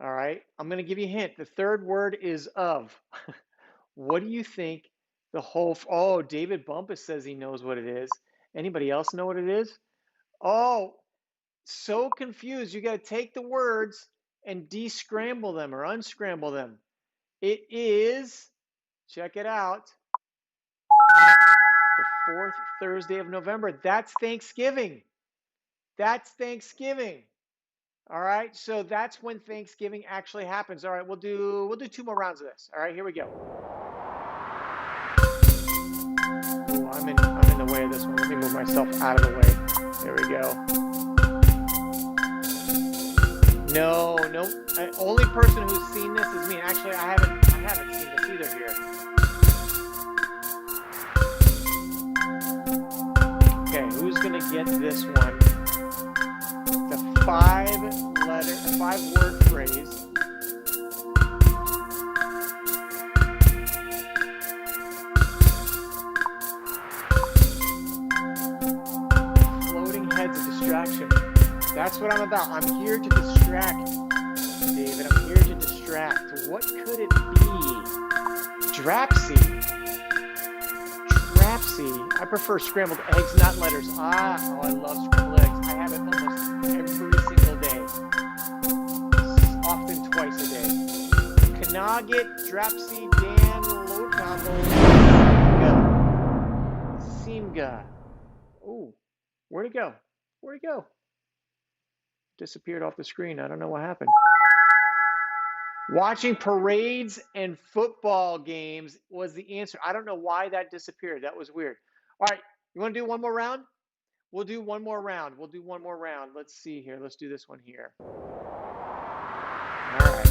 All right, I'm going to give you a hint. The third word is of. What do you think the whole, oh, David Bumpus says he knows what it is. Anybody else know what it is? Oh, so confused. You got to take the words and de-scramble them or unscramble them. It is, check it out, the 4th Thursday of November. That's Thanksgiving. That's Thanksgiving. All right, so that's when Thanksgiving actually happens. All right, we'll do 2 more rounds of this. All right, here we go. Oh, I'm in the way of this one. Let me move myself out of the way. There we go. No. Only person who's seen this is me. Actually, I haven't seen this either here. Okay, who's gonna get this one? The 5-word phrase. Floating heads of distraction. That's what I'm about. I'm here to distract, David. I'm here to distract. What could it be? Drapsy. see. I prefer scrambled eggs, not letters. Oh, I love scrambled eggs. I have it almost every single day. Often twice a day. Knogget, Dropsy, Dan, Lotambo, Simga. Oh, where'd it go? Where'd it go? Disappeared off the screen. I don't know what happened. Watching parades and football games was the answer. I don't know why that disappeared. That was weird. All right, you want to do one more round? We'll do one more round. We'll do one more round. Let's see here. Let's do this one here. All right.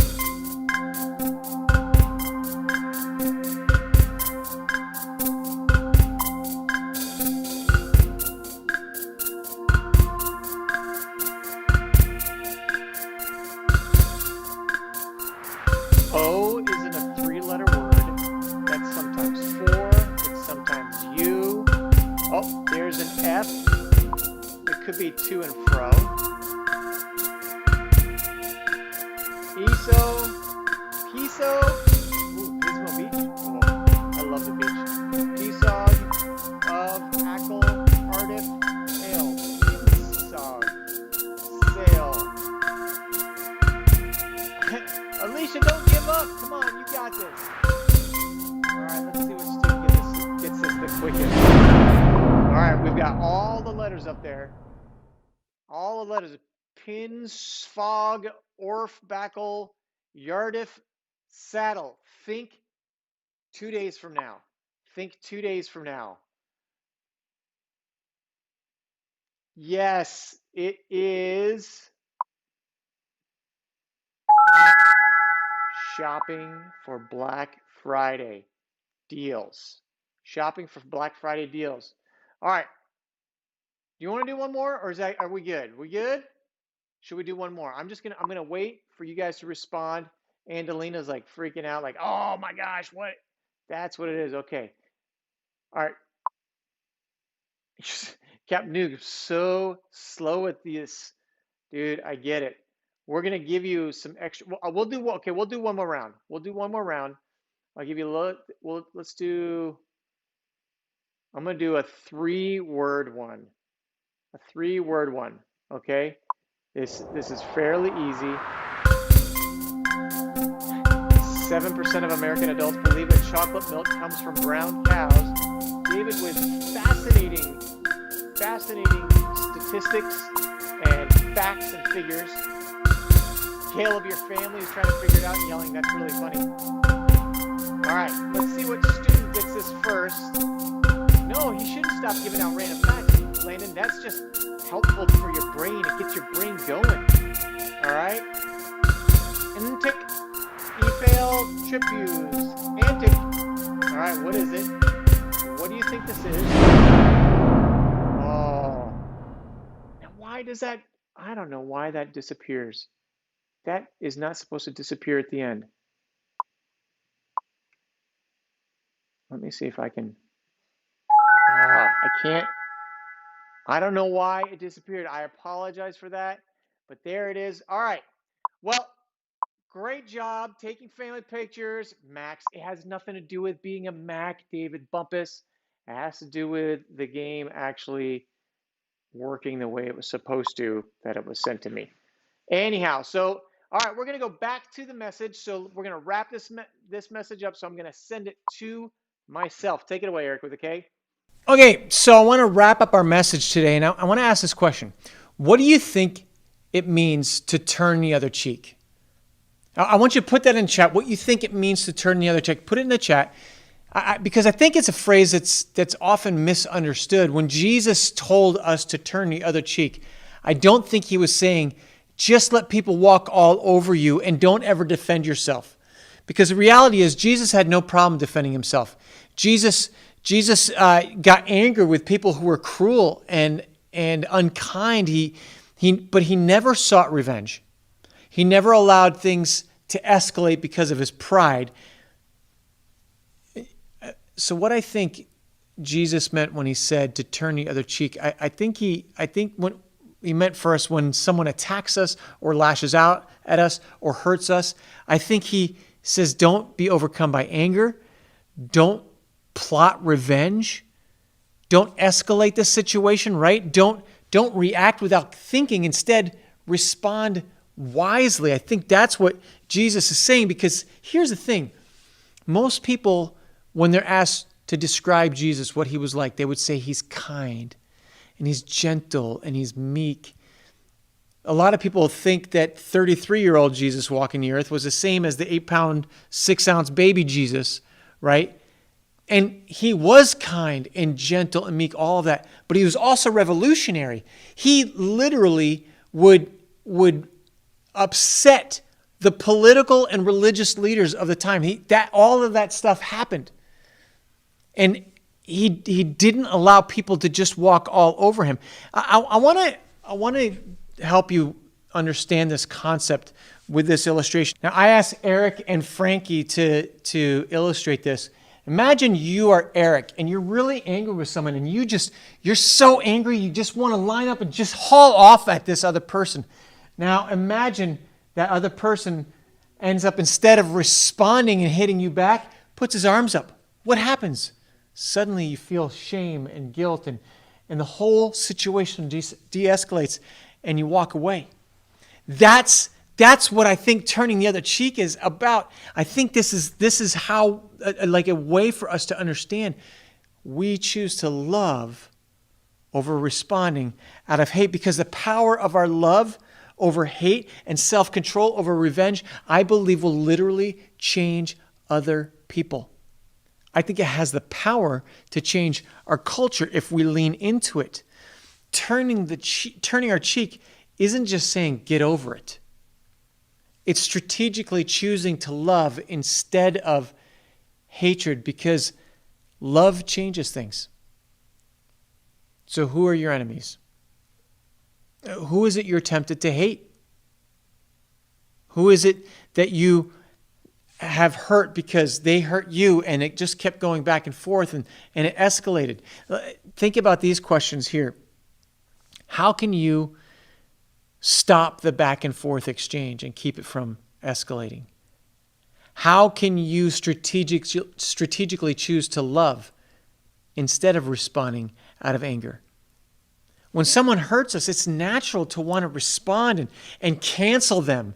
O is in a three-letter word. That's sometimes for, it's sometimes you. Oh, there's an F. It could be to and fro. ESO, Piso. Ooh, Pismo Beach. Oh, I love the beach. Pisog, of, Ackle, Ardif, Sail. Pisog, Sail. Alicia, don't give up. Come on, you got this. All right, let's see what student gets this the quickest. All right, we've got all the letters up there. All the letters. Pin, Sfog, Orf, Backle, Yardif, Saddle. Think 2 days from now. Think 2 days from now. Yes, it is shopping for Black Friday deals. Shopping for Black Friday deals. All right. Do you want to do one more, or are we good? We good? Should we do one more? I'm gonna wait for you guys to respond. Angelina's like freaking out, like, oh my gosh, what? That's what it is. Okay. All right. Captain Noob, so slow at this, dude. I get it. We're gonna give you some extra. We'll do one more round. We'll do one more round. I'll give you a little. Well, let's do. I'm gonna do a 3-word one. A 3-word one. Okay. This is fairly easy. 7% of American adults believe that chocolate milk comes from brown cows. David, with fascinating statistics and facts and figures. Caleb, your family is trying to figure it out and yelling. That's really funny. All right, let's see what student gets this first. No, he shouldn't stop giving out random facts, Landon. That's just helpful for your brain. It gets your brain going. All right. Antic, efail, tribuse, antic. All right, what is it? What do you think this is? Oh. Now, why does that? I don't know why that disappears. That is not supposed to disappear at the end. Let me see if I can. I can't. I don't know why it disappeared. I apologize for that, but there it is. All right. Well, great job taking family pictures. Max, it has nothing to do with being a Mac, David Bumpus. It has to do with the game actually working the way it was supposed to, that it was sent to me. Anyhow, so, all right, we're going to go back to the message. So we're going to wrap this message up. So I'm going to send it to myself. Take it away, Eric, with a K. Okay, so I want to wrap up our message today, and I want to ask this question. What do you think it means to turn the other cheek? I want you to put that in chat, what you think it means to turn the other cheek. Put it in the chat, because I think it's a phrase that's often misunderstood. When Jesus told us to turn the other cheek, I don't think he was saying, just let people walk all over you and don't ever defend yourself. Because the reality is Jesus had no problem defending himself. Jesus got angry with people who were cruel and unkind. But he never sought revenge. He never allowed things to escalate because of his pride. So what I think Jesus meant when he said to turn the other cheek, I think when he meant for us when someone attacks us or lashes out at us or hurts us, I think he says don't be overcome by anger. Don't plot revenge. Don't escalate the situation, right? Don't react without thinking. Instead, respond wisely. I think that's what Jesus is saying, because here's the thing. Most people, when they're asked to describe Jesus, what he was like, they would say he's kind and he's gentle and he's meek. A lot of people think that 33-year-old Jesus walking the earth was the same as the 8-pound, 6-ounce baby Jesus, right? And he was kind and gentle and meek, all of that. But he was also revolutionary. He literally would upset the political and religious leaders of the time. All of that stuff happened. And he didn't allow people to just walk all over him. I want to help you understand this concept with this illustration. Now, I asked Eric and Frankie to illustrate this. Imagine you are Eric and you're really angry with someone, and you're so angry you just want to line up and just haul off at this other person. Now imagine that other person ends up, instead of responding and hitting you back, puts his arms up. What happens? Suddenly you feel shame and guilt, and the whole situation de-escalates and you walk away. That's what I think turning the other cheek is about. I think this is how, like a way for us to understand. We choose to love over responding out of hate, because the power of our love over hate and self-control over revenge, I believe, will literally change other people. I think it has the power to change our culture if we lean into it. Turning our cheek isn't just saying get over it. It's strategically choosing to love instead of hatred, because love changes things. So who are your enemies? Who is it you're tempted to hate? Who is it that you have hurt because they hurt you, and it just kept going back and forth and it escalated? Think about these questions here. How can you stop the back and forth exchange and keep it from escalating? How can you strategically choose to love instead of responding out of anger? When someone hurts us, it's natural to want to respond and cancel them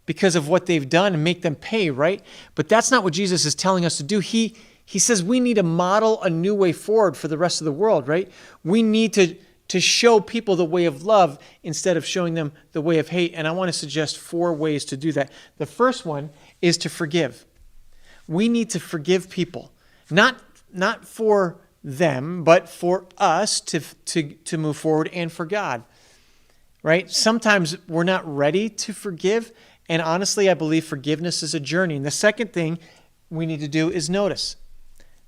because of what they've done and make them pay, right? But that's not what Jesus is telling us to do. He says we need to model a new way forward for the rest of the world, right? We need to show people the way of love instead of showing them the way of hate. And I want to suggest 4 ways to do that. The first one is to forgive. We need to forgive people, not for them, but for us to move forward, and for God, right? Sometimes we're not ready to forgive. And honestly, I believe forgiveness is a journey. And the second thing we need to do is notice.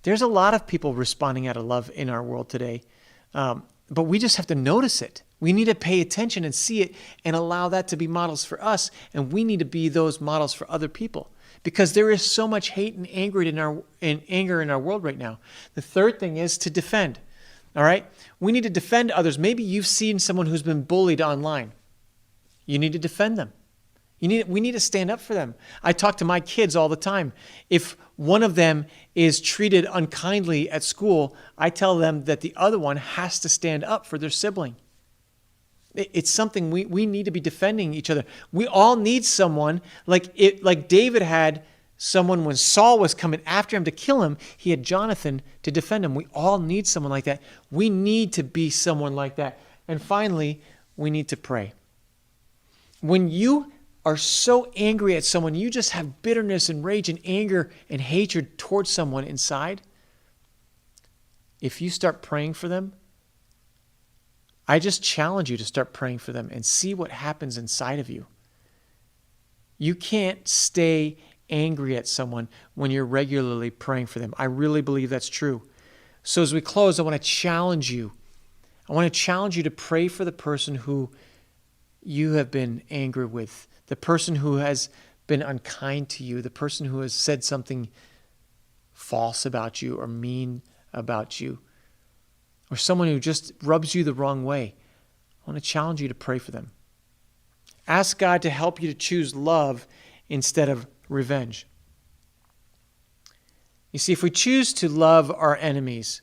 There's a lot of people responding out of love in our world today. But we just have to notice it. We need to pay attention and see it and allow that to be models for us. And we need to be those models for other people, because there is so much hate and anger in our world right now. The third thing is to defend. All right? We need to defend others. Maybe you've seen someone who's been bullied online. You need to defend them. We need to stand up for them. I talk to my kids all the time. If one of them is treated unkindly at school, I tell them that the other one has to stand up for their sibling. It's something we need to be defending each other. We all need someone like David had someone when Saul was coming after him to kill him. He had Jonathan to defend him. We all need someone like that. We need to be someone like that. And finally, we need to pray. When you are so angry at someone, you just have bitterness and rage and anger and hatred towards someone inside, if you start praying for them, I just challenge you to start praying for them and see what happens inside of you. You can't stay angry at someone when you're regularly praying for them. I really believe that's true. So as we close, I want to challenge you. I want to challenge you to pray for the person who you have been angry with, the person who has been unkind to you, the person who has said something false about you or mean about you, or someone who just rubs you the wrong way. I want to challenge you to pray for them. Ask God to help you to choose love instead of revenge. You see, if we choose to love our enemies,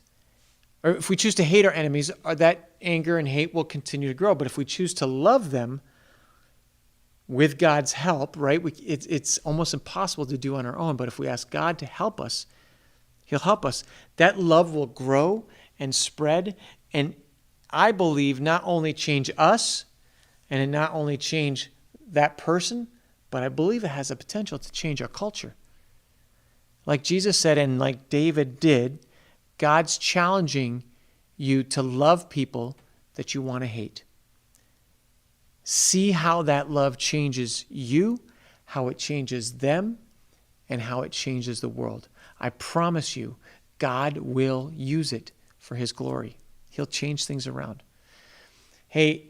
Or if we choose to hate our enemies, that anger and hate will continue to grow. But if we choose to love them with God's help, right? It's almost impossible to do on our own. But if we ask God to help us, He'll help us. That love will grow and spread. And I believe not only change us and not only change that person, but I believe it has the potential to change our culture. Like Jesus said, and like David did, God's challenging you to love people that you want to hate. See how that love changes you, how it changes them, and how it changes the world. I promise you, God will use it for His glory. He'll change things around. Hey,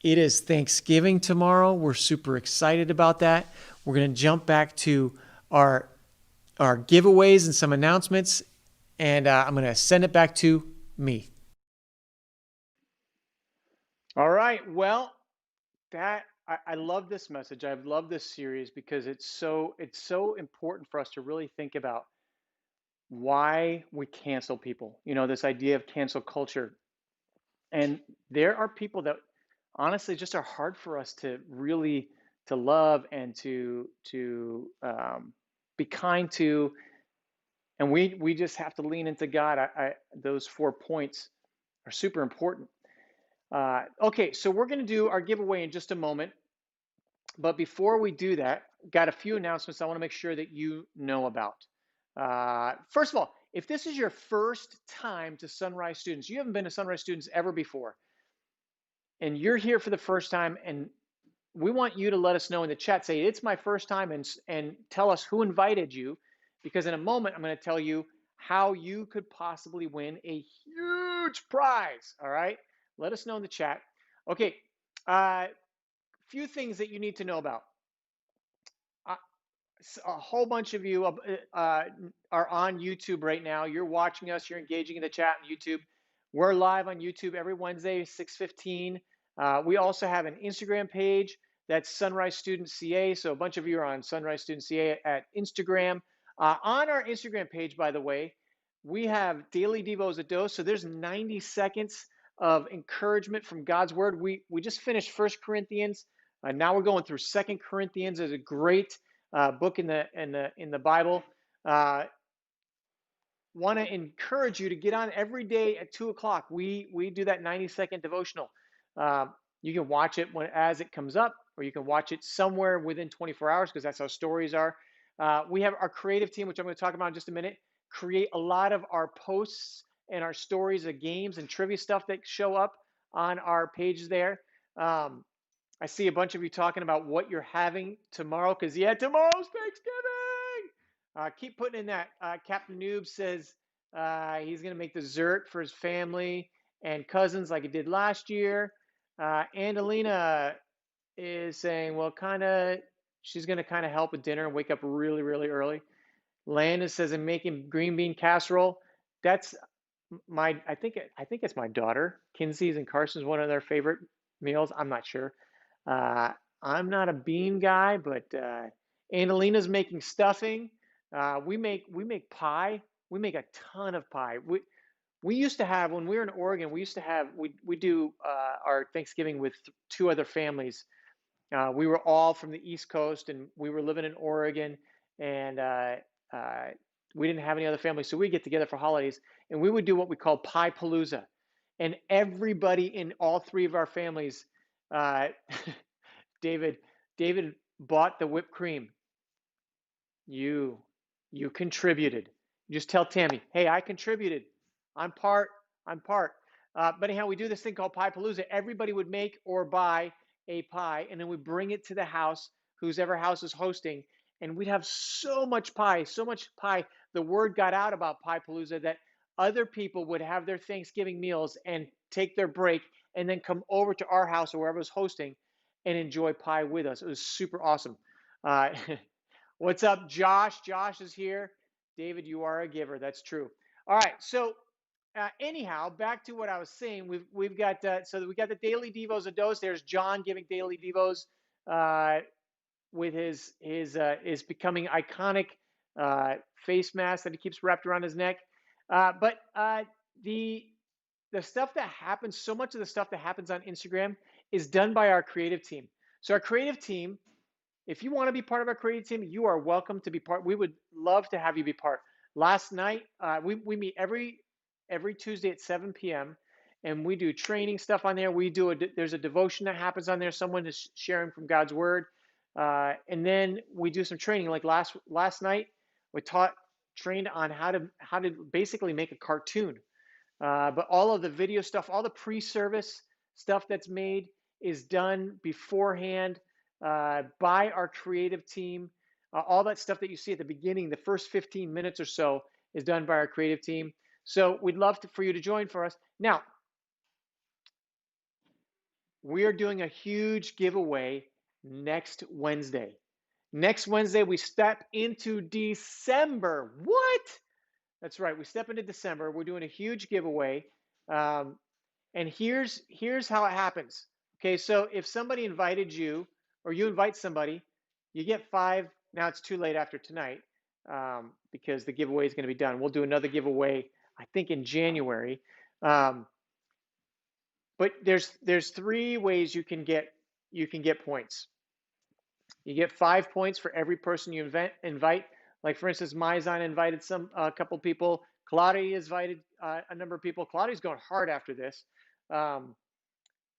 it is Thanksgiving tomorrow. We're super excited about that. We're going to jump back to our giveaways and some announcements, and I'm going to send it back to me. All right. Well, I love this message. I've loved this series because it's so important for us to really think about why we cancel people. You know, this idea of cancel culture. And there are people that honestly just are hard for us to really to love and to be kind to, and we just have to lean into God. Those 4 points are super important. Okay, so we're going to do our giveaway in just a moment. But before we do that, got a few announcements I want to make sure that you know about. First of all, if this is your first time to Sunrise Students, you haven't been to Sunrise Students ever before, and you're here for the first time, and we want you to let us know in the chat, say, it's my first time, and tell us who invited you, because in a moment, I'm going to tell you how you could possibly win a huge prize, all right? Let us know in the chat. Okay, few things that you need to know about. A whole bunch of you are on YouTube right now. You're watching us. You're engaging in the chat on YouTube. We're live on YouTube every Wednesday, 6:15. We also have an Instagram page that's Sunrise Student CA. So a bunch of you are on Sunrise Student CA at Instagram. On our Instagram page, by the way, we have Daily Devos a Dose. So there's 90 seconds of encouragement from God's Word. We just finished 1 Corinthians. Now we're going through 2 Corinthians. It's a great book in the Bible. Want to encourage you to get on every day at 2 o'clock. We do that 90-second devotional. You can watch it as it comes up, or you can watch it somewhere within 24 hours because that's how stories are. We have our creative team, which I'm going to talk about in just a minute, create a lot of our posts and our stories of games and trivia stuff that show up on our pages there. I see a bunch of you talking about what you're having tomorrow, because yeah, tomorrow's Thanksgiving. Keep putting in that. Captain Noob says he's going to make dessert for his family and cousins like he did last year. Andalina is saying, well, she's going to kind of help with dinner and wake up really, really early. Landon says, I'm making green bean casserole. That's I think it's my daughter. Kinsey's and Carson's one of their favorite meals. I'm not sure. I'm not a bean guy, but Annalina's making stuffing. We make pie. We make a ton of pie. We used to have, when we were in Oregon, we do our Thanksgiving with 2 other families. We were all from the East Coast, and we were living in Oregon, and we didn't have any other families, so we get together for holidays, and we would do what we call Pie Palooza, and everybody in all 3 of our families. David bought the whipped cream. You contributed. Just tell Tammy, hey, I contributed. I'm part. But anyhow, we do this thing called Pie Palooza. Everybody would make or buy a pie, and then we bring it to the house, whoever house is hosting, and we'd have so much pie. The word got out about Pie Palooza that other people would have their Thanksgiving meals and take their break and then come over to our house or wherever was hosting and enjoy pie with us. It was super awesome. What's up, Josh? Josh is here. David, you are a giver. That's true. All right. So anyhow, back to what I was saying. We've got we got the Daily Devos a Dose. There's John giving Daily Devos with his becoming iconic face mask that he keeps wrapped around his neck. But the stuff that happens, so much of the stuff that happens on Instagram is done by our creative team. So our creative team, if you want to be part of our creative team, you are welcome to be part. We would love to have you be part. Last night, we meet every Tuesday at 7 p.m. and we do training stuff on there. There's a devotion that happens on there. Someone is sharing from God's word, and then we do some training. Like last night, we trained on how to basically make a cartoon. But all of the video stuff, all the pre-service stuff that's made is done beforehand by our creative team. All that stuff that you see at the beginning, the first 15 minutes or so, is done by our creative team. So we'd love for you to join for us. Now, we are doing a huge giveaway next Wednesday. Next Wednesday, we step into December. What? That's right. We step into December. We're doing a huge giveaway. And here's how it happens. Okay, so if somebody invited you or you invite somebody, you get 5. Now it's too late after tonight because the giveaway is going to be done. We'll do another giveaway, I think, in January. But there's 3 ways you can get points. You get 5 points for every person you invite. Like, for instance, Maizan invited a couple people. Claudia has invited a number of people. Claudia's going hard after this.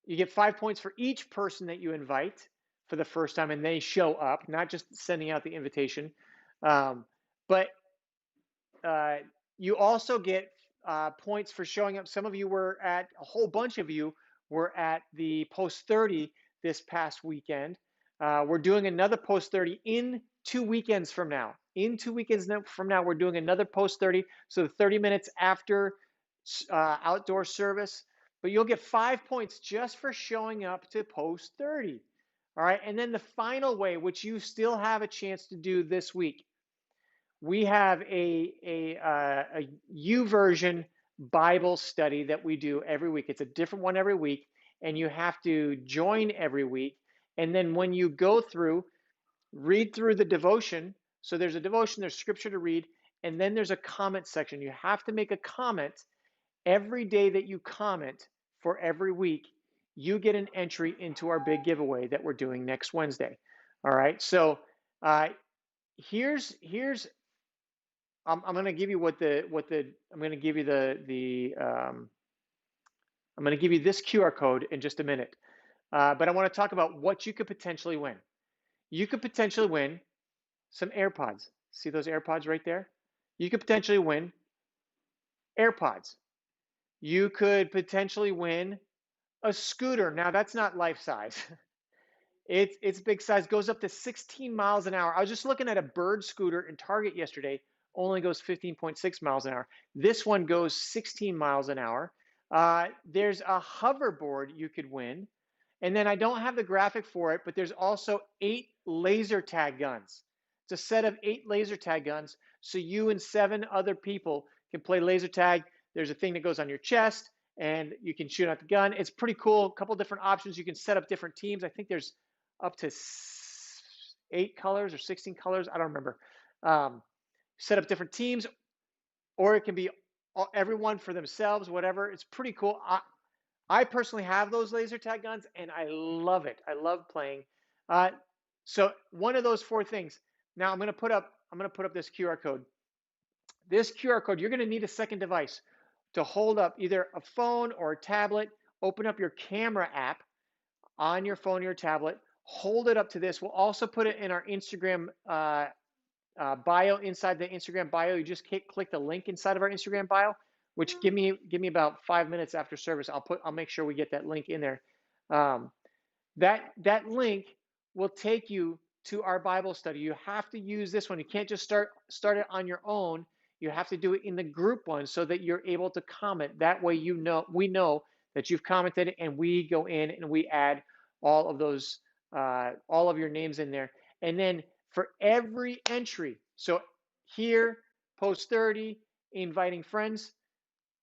You get 5 points for each person that you invite for the first time, and they show up, not just sending out the invitation. But you also get points for showing up. A whole bunch of you were at the Post 30 this past weekend. We're doing another Post 30 in 2 weekends from now. In 2 weekends from now, we're doing another Post 30. So 30 minutes after outdoor service. But you'll get 5 points just for showing up to Post 30. All right. And then the final way, which you still have a chance to do this week, we have a YouVersion Bible study that we do every week. It's a different one every week, and you have to join every week. And then when you go through, read through the devotion. So there's a devotion, there's scripture to read, and then there's a comment section. You have to make a comment every day that you comment for every week. You get an entry into our big giveaway that we're doing next Wednesday. All right. So here's I'm going to give you I'm going to give you I'm going to give you this QR code in just a minute. But I want to talk about what you could potentially win. You could potentially win some AirPods. See those AirPods right there? You could potentially win AirPods. You could potentially win a scooter. Now that's not life size. It's big size, goes up to 16 miles an hour. I was just looking at a Bird scooter in Target yesterday, only goes 15.6 miles an hour. This one goes 16 miles an hour. There's a hoverboard you could win. And then I don't have the graphic for it, but there's also 8 laser tag guns. It's a set of 8 laser tag guns. So you and 7 other people can play laser tag. There's a thing that goes on your chest and you can shoot out the gun. It's pretty cool. A couple different options. You can set up different teams. I think there's up to 8 colors or 16 colors. I don't remember. Set up different teams, or it can be everyone for themselves, whatever. It's pretty cool. I personally have those laser tag guns and I love it. I love playing. So one of those 4 things. Now I'm going to put up this QR code. This QR code, you're going to need a second device to hold up either a phone or a tablet. Open up your camera app on your phone or your tablet. Hold it up to this. We'll also put it in our Instagram bio. Inside the Instagram bio, you just click the link inside of our Instagram bio, which give me about 5 minutes after service. I'll make sure we get that link in there. That link will take you to our Bible study. You have to use this one. You can't just start it on your own. You have to do it in the group one so that you're able to comment. That way we know that you've commented, and we go in and we add all of those all of your names in there. And then for every entry, so here, Post 30, inviting friends,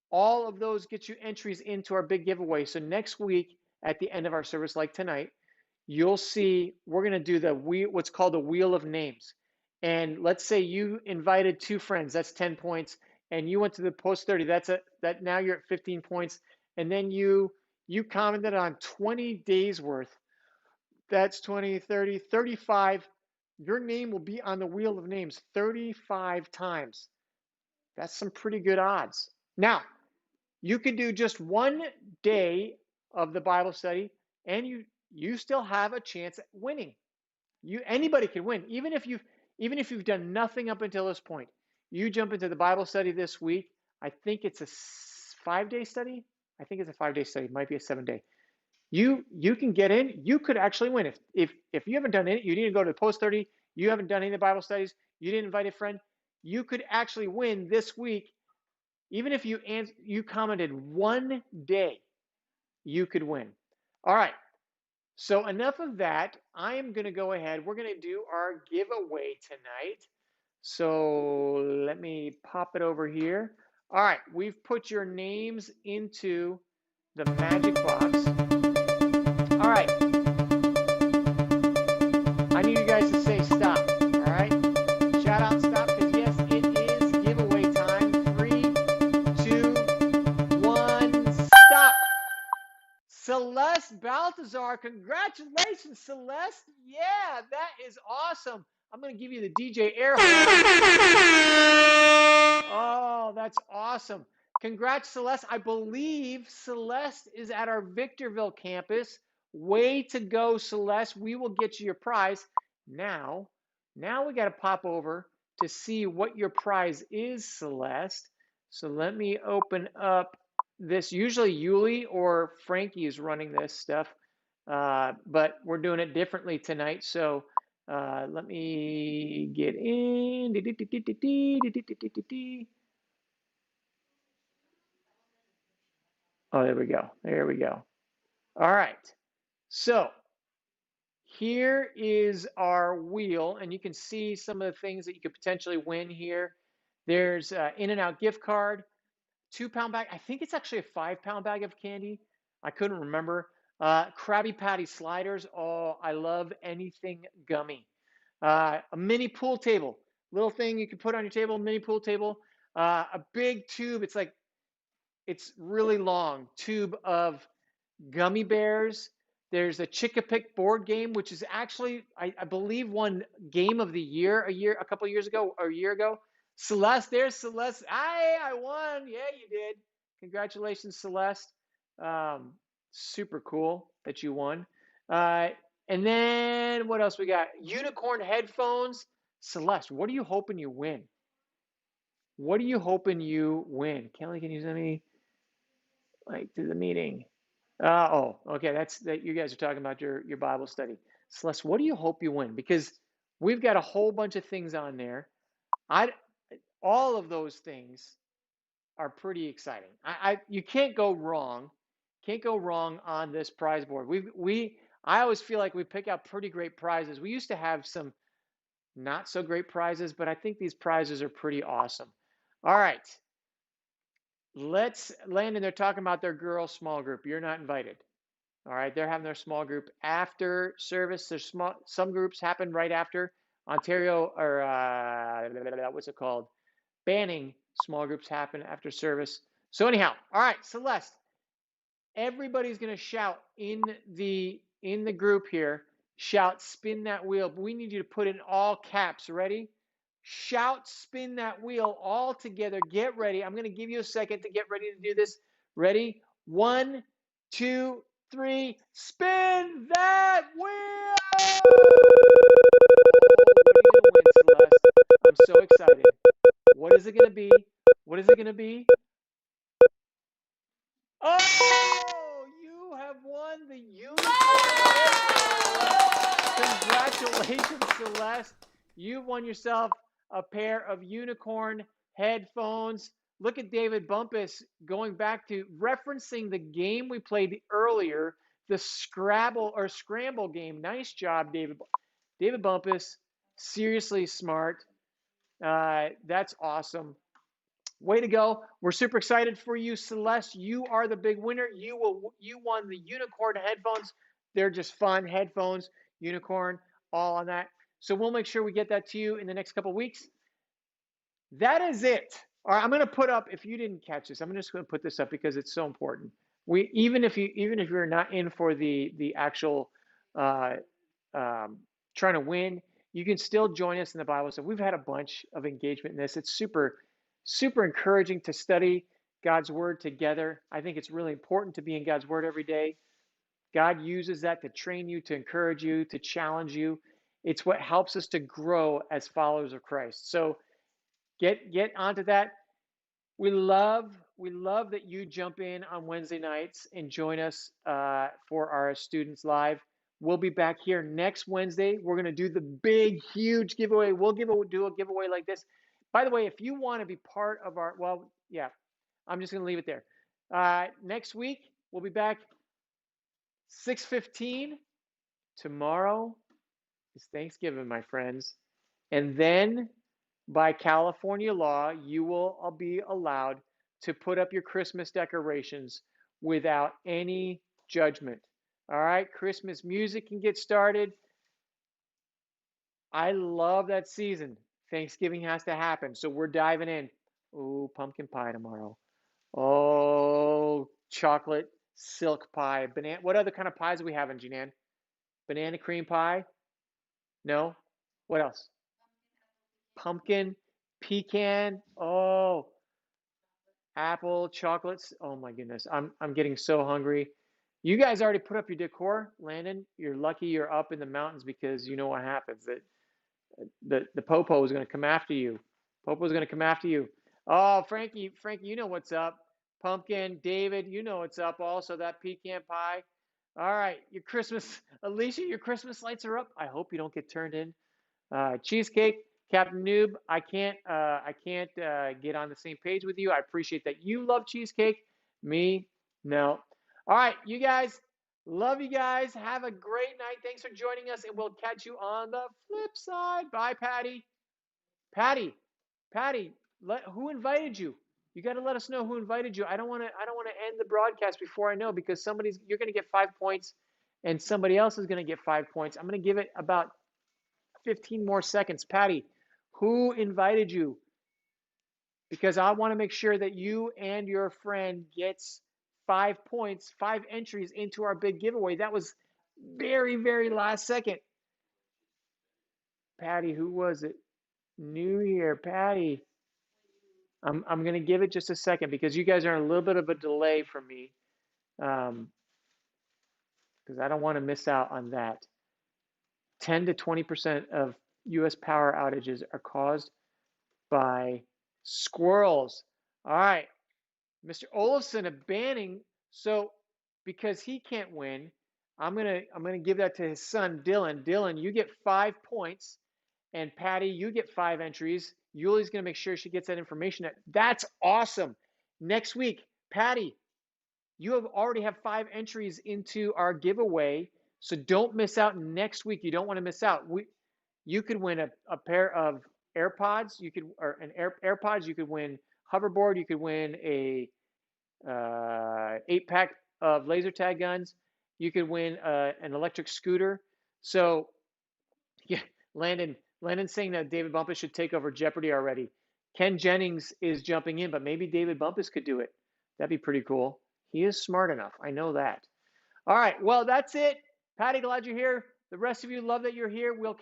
all of those get you entries into our big giveaway. So next week at the end of our service, like tonight, you'll see we're going to do what's called the Wheel of Names. And let's say you invited 2 friends, that's 10 points. and you went to the post 30. That now you're at 15 points, and then you commented on 20 days worth. That's 20, 30, 35. Your name will be on the wheel of names 35 times. That's some pretty good odds. Now, you could do just one day of the Bible study, and you still have a chance at winning. Anybody can win, even if you've done nothing up until this point. You jump into the Bible study this week. I think it's a 5-day study. I think it's a 5-day study. It might be a 7-day. You can get in. You could actually win if you haven't done it. You didn't go to the post 30. You haven't done any of the Bible studies. You didn't invite a friend. You could actually win this week. Even if you commented one day, you could win. All right. So enough of that. I am going to go ahead. We're going to do our giveaway tonight. So let me pop it over here. All right. We've put your names into the magic box. All right. I need you guys to say stop. All right. Shout out stop, because yes, it is giveaway time. 3, 2, 1, stop. Celeste Balthazar, congratulations, Celeste. Yeah, that is awesome. I'm going to give you the DJ air horn. Oh, that's awesome. Congrats, Celeste. I believe Celeste is at our Victorville campus. Way to go, Celeste. We will get you your prize. Now we got to pop over to see what your prize is, Celeste. So let me open up this. Usually Yuli or Frankie is running this stuff, but we're doing it differently tonight. So let me get in. Oh, there we go. There we go. All right. So here is our wheel, and you can see some of the things that you could potentially win here. There's In-N-Out gift card, 2-pound bag. I think it's actually a 5-pound bag of candy. I couldn't remember. Krabby Patty sliders. Oh, I love anything gummy. A mini pool table, little thing you can put on your table, mini pool table. A big tube. It's really long tube of gummy bears. There's a Chick-a-Pick board game, which is actually, I believe, won Game of the Year a couple of years ago, or a year ago. Celeste, there's Celeste. I won. Yeah, you did. Congratulations, Celeste. Super cool that you won. And then what else we got? Unicorn headphones. Celeste, what are you hoping you win? What are you hoping you win? Kelly, can you send me to the meeting? Okay. That's that. You guys are talking about your Bible study. Celeste, what do you hope you win? Because we've got a whole bunch of things on there. All of those things are pretty exciting. You can't go wrong. Can't go wrong on this prize board. I always feel like we pick out pretty great prizes. We used to have some not so great prizes, but I think these prizes are pretty awesome. All right. Landon, they're talking about their girls' small group. You're not invited. All right. They're having their small group after service. There's some groups happen right after. Ontario, or what's it called? Banning small groups happen after service. So anyhow, all right, Celeste, everybody's going to shout in the group here. Shout, spin that wheel. But we need you to put in all caps. Ready? Shout, spin that wheel all together. Get ready. I'm going to give you a second to get ready to do this. Ready? 1, 2, 3. Spin that wheel! What are you going to win, Celeste? I'm so excited. What is it going to be? What is it going to be? Oh, you have won the unicorn. Congratulations, Celeste. You won yourself a pair of unicorn headphones. Look at David Bumpus going back to referencing the game we played earlier, the Scramble game. Nice job, David. David Bumpus, seriously smart. That's awesome. Way to go. We're super excited for you, Celeste. You are the big winner. You won the unicorn headphones. They're just fun headphones, unicorn, all on that. So we'll make sure we get that to you in the next couple of weeks. That is it. All right, I'm going to put up, if you didn't catch this, I'm just going to put this up because it's so important. Even if you're not in for the actual trying to win, you can still join us in the Bible. So we've had a bunch of engagement in this. It's super encouraging to study God's word together. I think it's really important to be in God's word every day. God uses that to train you, to encourage you, to challenge you. It's what helps us to grow as followers of Christ. So get onto that. We love that you jump in on Wednesday nights and join us for our Students Live. We'll be back here next Wednesday. We're going to do the big, huge giveaway. We'll do a giveaway like this. By the way, if you want to be part of our, well, yeah, I'm just going to leave it there. Next week, we'll be back 6:15. Tomorrow is Thanksgiving, my friends. And then by California law, you will be allowed to put up your Christmas decorations without any judgment. All right, Christmas music can get started. I love that season. Thanksgiving has to happen, so we're diving in. Oh, pumpkin pie tomorrow. Oh, chocolate silk pie. Banana. What other kind of pies do we have in Jinan? Banana cream pie? No? What else? Pumpkin, pecan. Oh, apple, chocolates. Oh my goodness. I'm getting so hungry. You guys already put up your decor, Landon. You're lucky you're up in the mountains because you know what happens. That the popo is going to come after you. Popo is going to come after you. Oh, Frankie, you know what's up. Pumpkin, David, you know what's up. Also, that pecan pie. All right, your Christmas, Alicia, your Christmas lights are up. I hope you don't get turned in. Cheesecake, Captain Noob, I can't get on the same page with you. I appreciate that you love cheesecake. Me, no. All right, you guys, love you guys. Have a great night. Thanks for joining us, and we'll catch you on the flip side. Bye, Patty. Patty, who invited you? You got to let us know who invited you. I don't want to end the broadcast before I know, because you're going to get 5 points, and somebody else is going to get 5 points. I'm going to give it about 15 more seconds. Patty, who invited you? Because I want to make sure that you and your friend gets 5 points, 5 entries into our big giveaway. That was very, very last second. Patty, who was it? New Year, Patty. I'm going to give it just a second because you guys are in a little bit of a delay from me, because I don't want to miss out on that. 10 to 20% of U.S. power outages are caused by squirrels. All right, Mr. Olafson of Banning. So because he can't win, I'm gonna give that to his son Dylan. Dylan, you get 5 points, and Patty, you get 5 entries. Yuli's gonna make sure she gets that information. That's awesome. Next week, Patty, you already have 5 entries into our giveaway. So don't miss out next week. You don't want to miss out. You could win a pair of AirPods. AirPods. You could win hoverboard. You could win a 8-pack of laser tag guns. You could win an electric scooter. So yeah, Landon's saying that David Bumpus should take over Jeopardy already. Ken Jennings is jumping in, but maybe David Bumpus could do it. That'd be pretty cool. He is smart enough. I know that. All right. Well, that's it. Patty, glad you're here. The rest of you, love that you're here. We'll catch